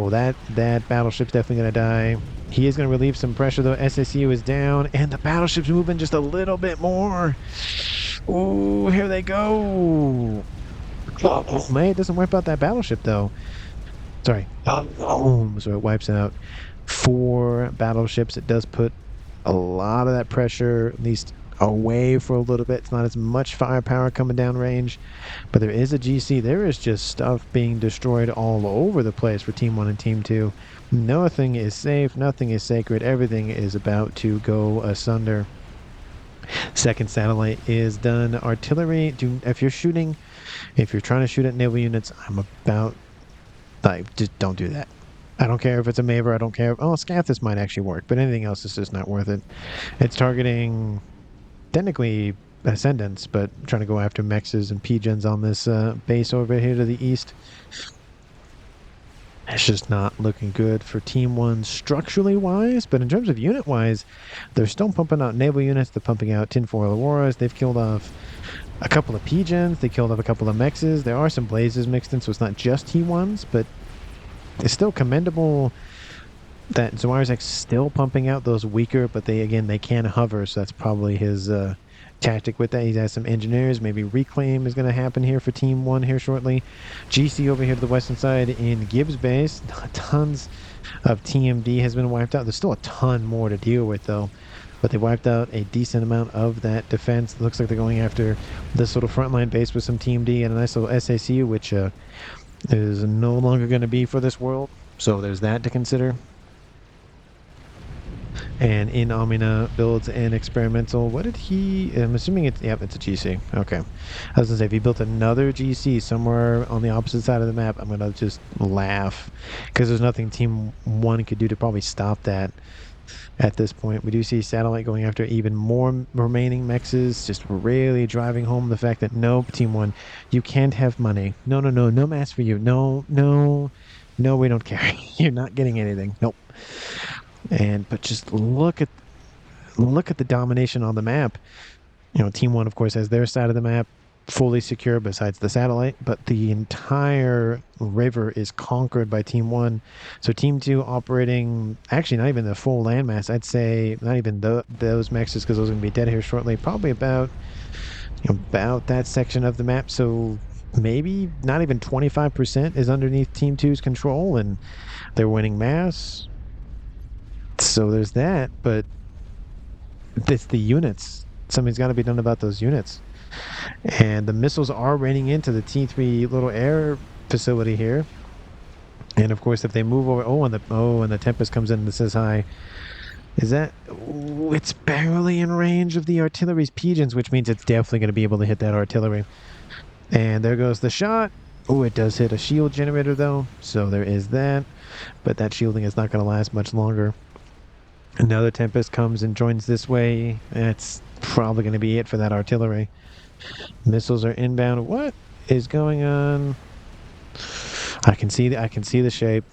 Speaker 1: that battleship's definitely going to die. He is going to relieve some pressure, though. SSU is down, and the battleship's moving just a little bit more. Ooh, here they go. Oh, man, it doesn't wipe out that battleship, though. Sorry. So it wipes out 4 battleships. It does put a lot of that pressure, at least away for a little bit. It's not as much firepower coming down range, but there is a GC. There is just stuff being destroyed all over the place for Team 1 and Team 2. Nothing is safe. Nothing is sacred. Everything is about to go asunder. Second satellite is done. Artillery, if you're trying to shoot at naval units, just don't do that. I don't care if it's a Maver. I don't care. Scathis might actually work, but anything else is just not worth it. It's targeting technically ascendants, but I'm trying to go after mexes and pigeons on this base over here to the east. It's just not looking good for Team 1 structurally wise, but in terms of unit wise, they're still pumping out naval units. They're pumping out tinfoil auroras. They've killed off a couple of pigeons. They killed off a couple of mexes. There are some blazes mixed in, so it's not just T1s, but it's still commendable that Zawarzek's still pumping out those weaker, but they can hover, so that's probably his tactic with that. He has some engineers. Maybe reclaim is going to happen here for Team 1 here shortly. GC over here to the western side in Gibbs base. Tons of TMD has been wiped out. There's still a ton more to deal with, though. But they wiped out a decent amount of that defense. It looks like they're going after this little frontline base with some TMD and a nice little SACU, which is no longer going to be for this world. So there's that to consider. And in Omina builds an experimental. What did he... I'm assuming it's... Yep, it's a GC. Okay. I was going to say, if he built another GC somewhere on the opposite side of the map, I'm going to just laugh. Because there's nothing Team 1 could do to probably stop that at this point. We do see Satellite going after even more remaining mexes, just really driving home the fact that, nope, Team 1, you can't have money. No mass for you. No, we don't care. You're not getting anything. Nope. But just look at the domination on the map. Team 1, of course, has their side of the map fully secure besides the satellite, but the entire river is conquered by Team 1. So Team 2 operating, actually not even the full landmass, I'd say not even those mexes, because those are going to be dead here shortly, probably about about that section of the map. So maybe not even 25% is underneath Team 2's control, and they're winning mass. So there's that, but it's the units. Something's got to be done about those units. And the missiles are raining into the T3 little air facility here. And of course, if they move over, and the Tempest comes in and says hi. Is that? Ooh, it's barely in range of the artillery's pigeons, which means it's definitely going to be able to hit that artillery. And there goes the shot. Oh, it does hit a shield generator though, so there is that. But that shielding is not going to last much longer. Another Tempest comes and joins this way. That's probably going to be it for that artillery. Missiles are inbound. What is going on? I can see the shape.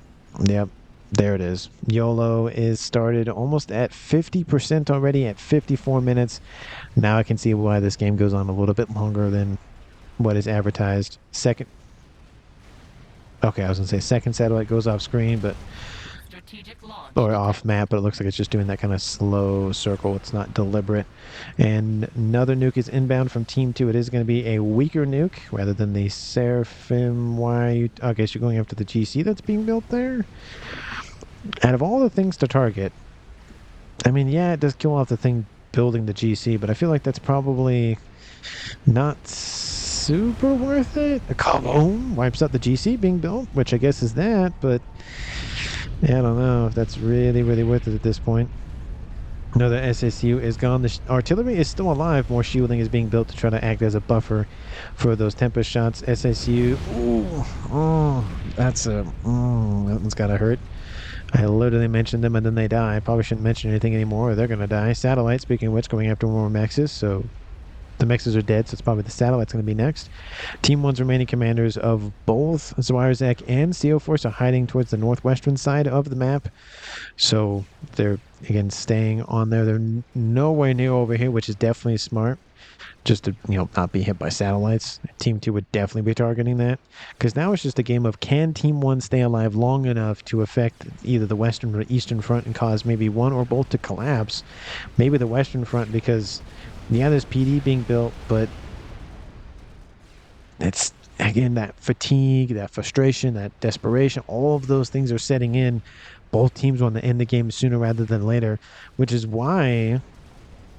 Speaker 1: Yep, there it is. YOLO is started almost at 50% already at 54 minutes. Now I can see why this game goes on a little bit longer than what is advertised. Okay, I was going to say second satellite goes off screen, but or off map, but it looks like it's just doing that kind of slow circle. It's not deliberate. And another nuke is inbound from Team 2. It is going to be a weaker nuke rather than the Seraphim Y. I guess you're going after the GC that's being built there. Out of all the things to target, I mean, yeah, it does kill off the thing building the GC, but I feel like that's probably not super worth it. A Cologne wipes out the GC being built, which I guess is that, but yeah, I don't know if that's really, really worth it at this point. Another SSU is gone. The artillery is still alive. More shielding is being built to try to act as a buffer for those Tempest shots. SSU, that one's gotta hurt. I literally mentioned them and then they die. I probably shouldn't mention anything anymore or they're gonna die. Satellite, speaking of which, going after more mexes, so the mexes are dead, so it's probably the satellite's going to be next. Team 1's remaining commanders of both Zwarzak and CO Force are hiding towards the northwestern side of the map. So they're, again, staying on there. They're nowhere near over here, which is definitely smart. Just to, not be hit by satellites. Team 2 would definitely be targeting that. Because now it's just a game of can Team 1 stay alive long enough to affect either the western or eastern front and cause maybe one or both to collapse. Maybe the western front because... yeah, there's PD being built, but it's, again, that fatigue, that frustration, that desperation, all of those things are setting in. Both teams want to end the game sooner rather than later, which is why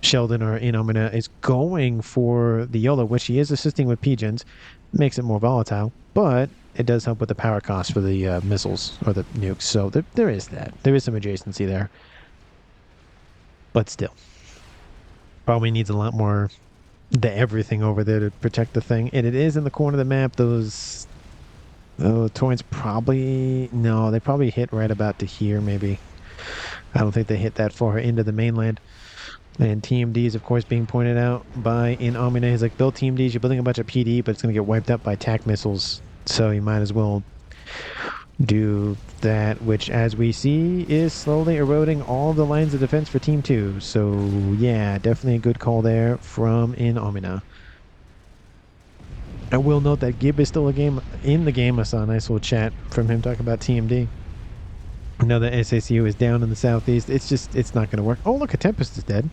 Speaker 1: Sheldon or Inomina is going for the YOLO, which he is assisting with pigeons. Makes it more volatile, but it does help with the power cost for the missiles or the nukes. So there is that. There is some adjacency there. But still. Probably needs a lot more the everything over there to protect the thing. And it is in the corner of the map. Those torrents probably... no, they probably hit right about to here, maybe. I don't think they hit that far into the mainland. And TMD is, of course, being pointed out by Inomina. He's like, build TMDs, you're building a bunch of PD, but it's going to get wiped up by TAC missiles. So you might as well do that, which, as we see, is slowly eroding all the lines of defense for Team 2. So, yeah, definitely a good call there from Inomina. I will note that Gib is still in the game. I saw a nice little chat from him talking about TMD. Another SACU is down in the southeast. It's not going to work. Oh, look, a Tempest is dead.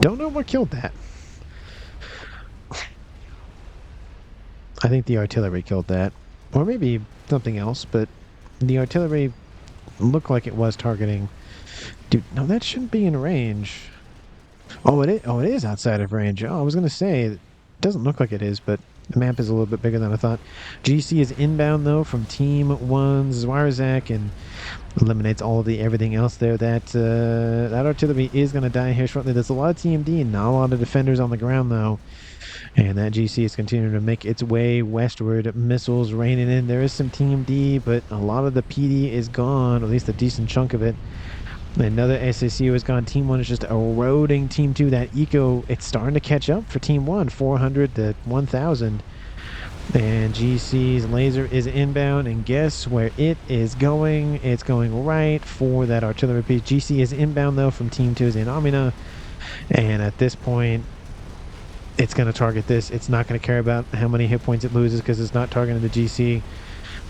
Speaker 1: Don't know what killed that. I think the artillery killed that. Or maybe something else, but the artillery looked like it was targeting... dude, no, that shouldn't be in range. Oh, it is outside of range. Oh, I was going to say, it doesn't look like it is, but the map is a little bit bigger than I thought. GC is inbound, though, from Team 1's Zwarzak, and eliminates all of the everything else there. That artillery is going to die here shortly. There's a lot of TMD, not a lot of defenders on the ground, though. And that GC is continuing to make its way westward. Missiles raining in. There is some TMD, but a lot of the PD is gone, or at least a decent chunk of it. Another SACU is gone. Team 1 is just eroding Team 2. That eco, it's starting to catch up for Team 1, 400 to 1,000. And GC's laser is inbound, and guess where it is going? It's going right for that artillery piece. GC is inbound, though, from Team 2's Inomina. And at this point, it's going to target this. It's not going to care about how many hit points it loses because it's not targeting the GC.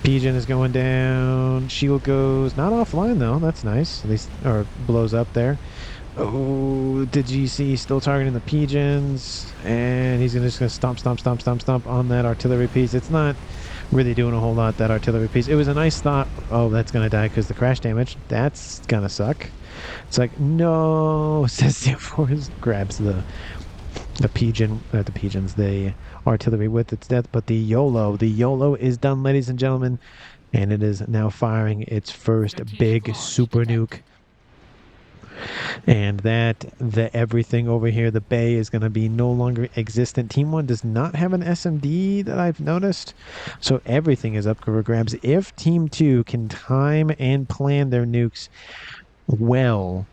Speaker 1: Pigeon is going down. Shield goes not offline, though. That's nice. At least, or blows up there. Oh, the GC still targeting the pigeons, and he's just gonna stomp on that artillery piece. It's not really doing a whole lot, that artillery piece. It was a nice stop. Oh, that's gonna die because the crash damage. That's gonna suck. It's like, no, says C4 grabs the the artillery with its death, but the YOLO is done, ladies and gentlemen, and it is now firing its first big super nuke. And the everything over here, the bay, is going to be no longer existent. Team 1 does not have an SMD that I've noticed, so everything is up for grabs. If Team 2 can time and plan their nukes well,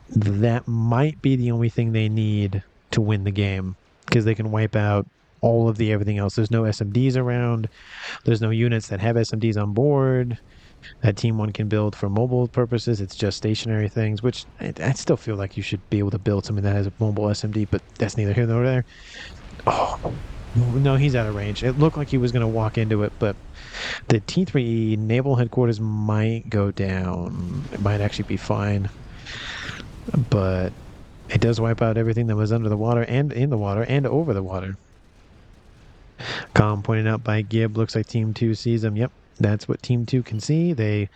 Speaker 1: that might be the only thing they need to win the game, because they can wipe out all of the everything else. There's no SMDs around. There's no units that have SMDs on board that Team 1 can build for mobile purposes. It's just stationary things, which I still feel like you should be able to build something that has a mobile SMD, but that's neither here nor there. Oh, no, he's out of range. It looked like he was going to walk into it, but the T3E naval headquarters might go down. It might actually be fine, but it does wipe out everything that was under the water and in the water and over the water. Pointed out by Gibb. Looks like Team 2 sees them. Yep, that's what Team 2 can see. They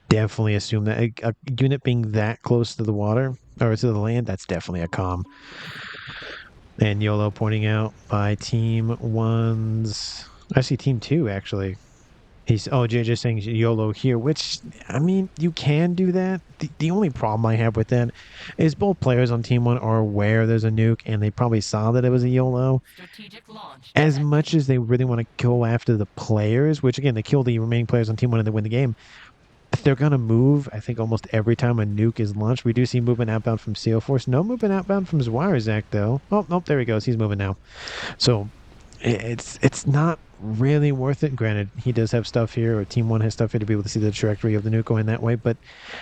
Speaker 1: definitely assume that a unit being that close to the water or to the land, that's definitely a comm. And YOLO pointing out by Team 1's, actually Team 2 actually. JJ saying YOLO here, which, I mean, you can do that. The only problem I have with that is both players on Team 1 are aware there's a nuke, and they probably saw that it was a YOLO. As much as they really want to go after the players, which, again, they kill the remaining players on Team 1 and they win the game, they're going to move, I think, almost every time a nuke is launched. We do see movement outbound from CO Force. No movement outbound from Zwarzak, though. Oh, nope, there he goes. He's moving now. So it's not really worth it. Granted, he does have stuff here, or Team 1 has stuff here to be able to see the trajectory of the nuke going that way, but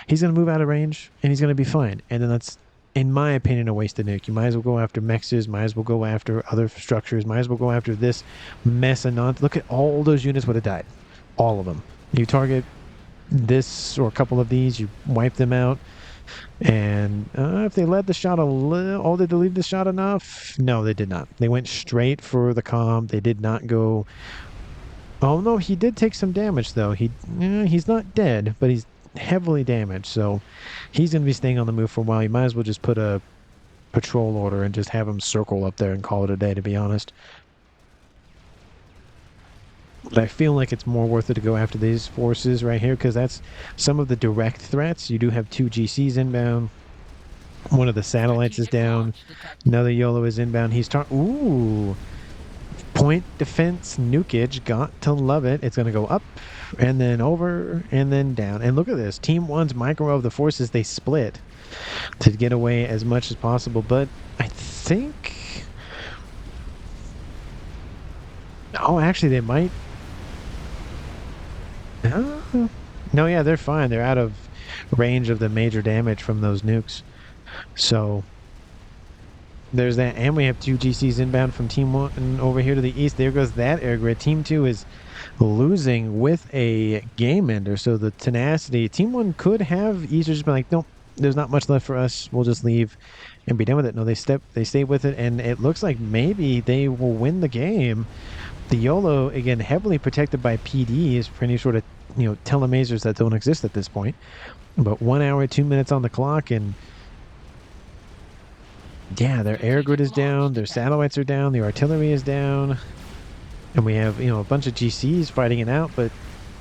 Speaker 1: he's going to move out of range, and he's going to be fine. And then that's, in my opinion, a wasted nuke. You might as well go after mexes, might as well go after other structures, might as well go after this mess and not. Look at all those units would have died. All of them. You target this or a couple of these, you wipe them out. And if they led the shot a little, did they lead the shot enough? No, they did not. They went straight for the comm. They did not go. Oh no, he did take some damage though. He's not dead, but he's heavily damaged. So he's gonna be staying on the move for a while. You might as well just put a patrol order and just have him circle up there and call it a day, to be honest. But I feel like it's more worth it to go after these forces right here, because that's some of the direct threats. You do have 2 GCs inbound. One of the satellites is down. Another YOLO is inbound. Ooh. Point defense nukage. Got to love it. It's going to go up and then over and then down. And look at this. Team 1's micro of the forces, they split to get away as much as possible. But I think... Oh, actually, they might... No, yeah, they're fine. They're out of range of the major damage from those nukes. So there's that. And we have 2 GCs inbound from Team 1 over here to the east. There goes that air grid. Team 2 is losing with a game ender. So the tenacity. Team 1 could have easier just been like, nope, there's not much left for us. We'll just leave and be done with it. No, they stay with it. And it looks like maybe they will win the game. The YOLO, again, heavily protected by PDs for any sort of, telemasers that don't exist at this point. But 1 hour, 2 minutes on the clock, and yeah, their air grid is down, their satellites are down, the artillery is down, and we have, a bunch of GCs fighting it out, but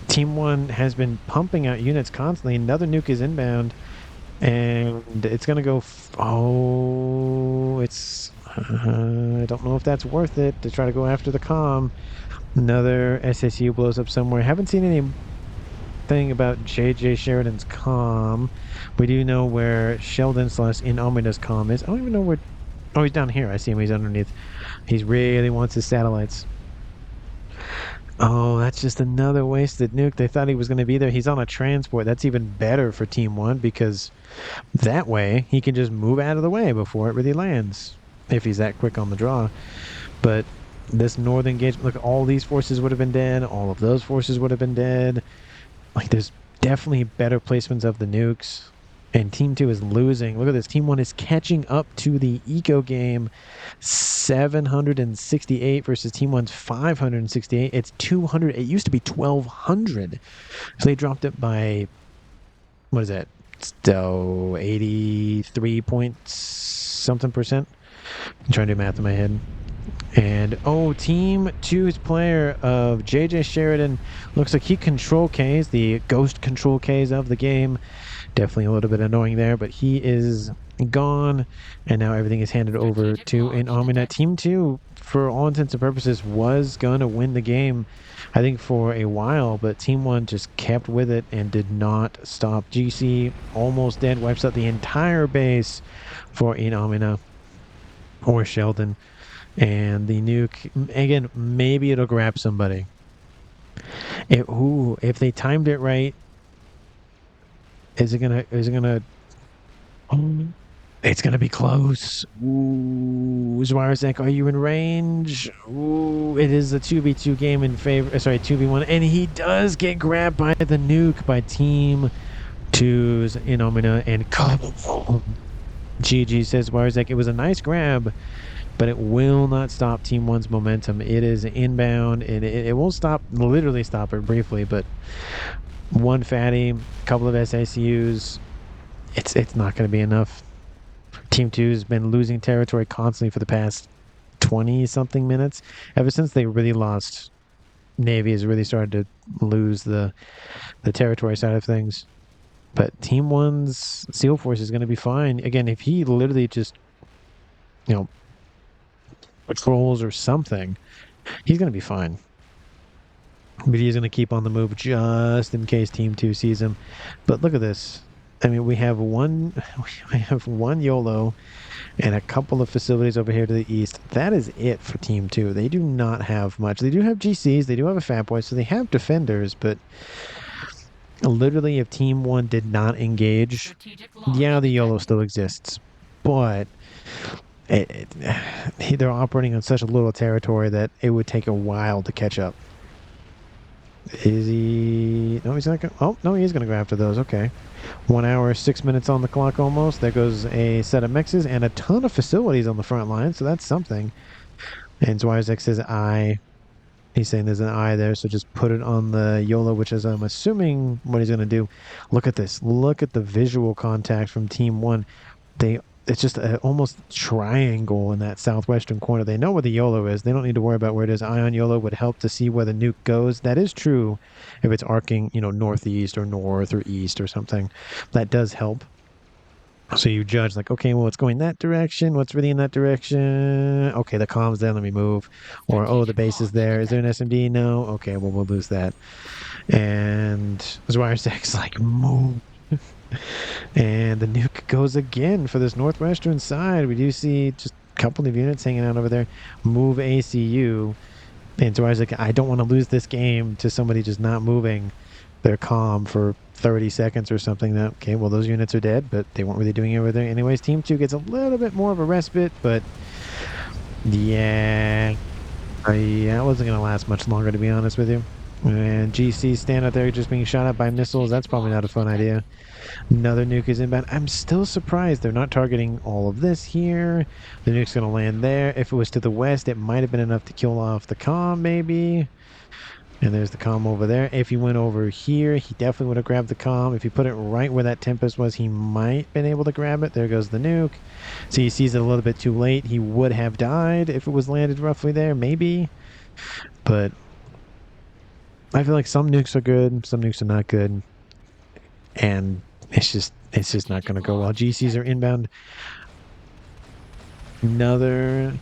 Speaker 1: Team 1 has been pumping out units constantly. Another nuke is inbound, and it's going to go... I don't know if that's worth it to try to go after the comm. Another SACU blows up somewhere. Haven't seen anything about JJ Sheridan's comm. We do know where Sheldon/Inamida's comm is. I don't even know where... Oh, he's down here. I see him. He's underneath. He really wants his satellites. Oh, that's just another wasted nuke. They thought he was going to be there. He's on a transport. That's even better for Team 1, because that way he can just move out of the way before it really lands, if he's that quick on the draw. But this northern engagement, look, all these forces would have been dead. All of those forces would have been dead. Like, there's definitely better placements of the nukes. And Team 2 is losing. Look at this. Team 1 is catching up to the Eco game. 768 versus Team 1's 568. It's 200. It used to be 1,200. So they dropped it by, what is that? So 83 point something percent. I'm trying to do math in my head. And Team 2's player of JJ Sheridan looks like he control Ks, the ghost control Ks of the game. Definitely a little bit annoying there, but he is gone, and now everything is handed over to an Omina. Team 2, for all intents and purposes, was going to win the game, I think, for a while, but Team 1 just kept with it and did not stop. GC almost dead, wipes out the entire base for an Omina or Sheldon. And the nuke, again, maybe it'll grab somebody. If they timed it right, is it gonna it's gonna be close. Ooh, Zwarzek, are you in range? Ooh, it is a 2v2 game in favor, 2v1, and he does get grabbed by the nuke by Team 2's Inomina, and GG, says Zwarzek. It was a nice grab, but it will not stop Team 1's momentum. It is inbound, and it won't stop, literally stop it briefly, but one fatty, a couple of SACUs, it's not going to be enough. Team 2's been losing territory constantly for the past 20-something minutes. Ever since they really lost, Navy has really started to lose the territory side of things. But Team 1's SEAL Force is going to be fine. Again, if he literally just, patrols or something, he's going to be fine. But he's going to keep on the move just in case Team 2 sees him. But look at this. I mean, we have one YOLO and a couple of facilities over here to the east. That is it for Team 2. They do not have much. They do have GCs. They do have a FAF boy, so they have defenders. But literally, if Team 1 did not engage, yeah, the YOLO still exists. But they're operating on such a little territory that it would take a while to catch up. Is he? No, he's not going. Oh, no, he is going to go after those. Okay. 1 hour, 6 minutes on the clock almost. There goes a set of mixes and a ton of facilities on the front line, so that's something. And Zwarzek says I. He's saying there's an I there, so just put it on the YOLO, which is, I'm assuming, what he's going to do. Look at this. Look at the visual contact from Team 1. It's just an almost triangle in that southwestern corner. They know where the YOLO is. They don't need to worry about where it is. Ion YOLO would help to see where the nuke goes. That is true if it's arcing, northeast or north or east or something. That does help. So you judge, like, okay, well, it's going that direction. What's really in that direction? Okay, the comm's there. Let me move. Or, the base is there. Is there an SMD? No. Okay, well, we'll lose that. And Zwarzek's like, move. And the nuke goes again for this northwestern side. We do see just a couple of units hanging out over there. Move ACU. And so I was like, I don't want to lose this game to somebody just not moving their comm for 30 seconds or something. Okay, well, those units are dead, but they weren't really doing it over there. Anyways, Team 2 gets a little bit more of a respite, but yeah, it wasn't going to last much longer, to be honest with you. And GC stand out there just being shot at by missiles. That's probably not a fun idea. Another nuke is inbound. I'm still surprised they're not targeting all of this here. The nuke's going to land there. If it was to the west, it might have been enough to kill off the comm, maybe. And there's the comm over there. If he went over here, he definitely would have grabbed the comm. If he put it right where that Tempest was, he might have been able to grab it. There goes the nuke. So he sees it a little bit too late. He would have died if it was landed roughly there, maybe. But I feel like some nukes are good, some nukes are not good. And it's just not going to go well. GCs are inbound. Another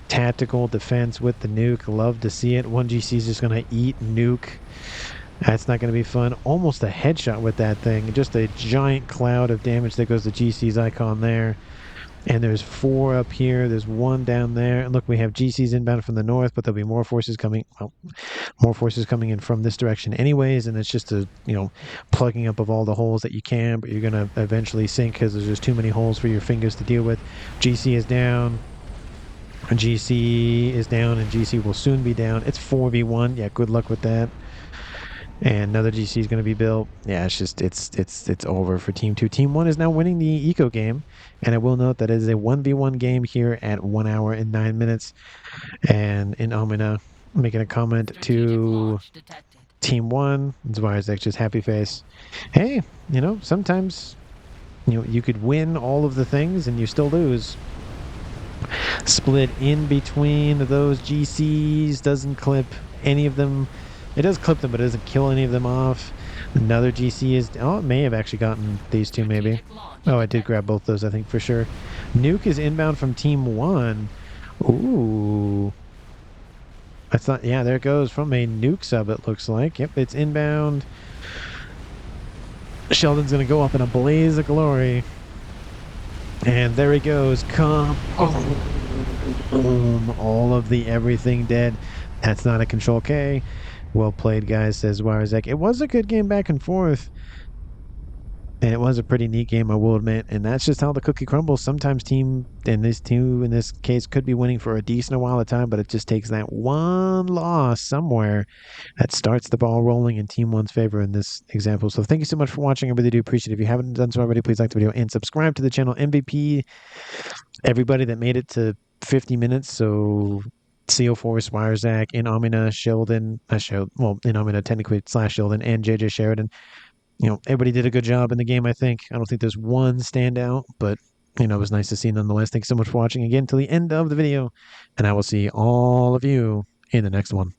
Speaker 1: tactical defense with the nuke. Love to see it. One GC is just going to eat nuke. That's not going to be fun. Almost a headshot with that thing. Just a giant cloud of damage. There goes the GC's icon there. And there's 4 up here. There's 1 down there. And look, we have GCs inbound from the north, but there'll be more forces coming. Well, more forces coming in from this direction anyways. And it's just a, plugging up of all the holes that you can, but you're going to eventually sink because there's just too many holes for your fingers to deal with. GC is down. GC is down, and GC will soon be down. It's 4v1. Yeah, good luck with that. And another GC is going to be built. Yeah, it's over for Team 2. Team 1 is now winning the eco game. And I will note that it is a 1v1 game here at 1 hour and 9 minutes. And in Omina making a comment to Team 1, Zwarzek just happy face. Hey, sometimes you could win all of the things and you still lose. Split in between those GCs, doesn't clip any of them. It does clip them, but it doesn't kill any of them off. Another GC is... Oh, it may have actually gotten these two, maybe. Oh, I did grab both those, I think, for sure. Nuke is inbound from Team 1. Ooh. That's not... Yeah, there it goes from a Nuke sub, it looks like. Yep, it's inbound. Sheldon's going to go up in a blaze of glory. And there he goes. Come on. Boom. All of the everything dead. That's not a Control K. Well played, guys, says Warzek. It was a good game back and forth. And it was a pretty neat game, I will admit. And that's just how the cookie crumbles. Sometimes team in this case could be winning for a decent while of time, but it just takes that one loss somewhere that starts the ball rolling in Team 1's favor in this example. So thank you so much for watching. I really do appreciate it. If you haven't done so already, please like the video and subscribe to the channel. MVP, everybody that made it to 50 minutes. So CO4, Swirezack, in Omina, Sheldon, in Omina technically / Sheldon, and JJ Sheridan. Everybody did a good job in the game, I think. I don't think there's one standout, but, it was nice to see nonetheless. Thanks so much for watching again till the end of the video, and I will see all of you in the next one.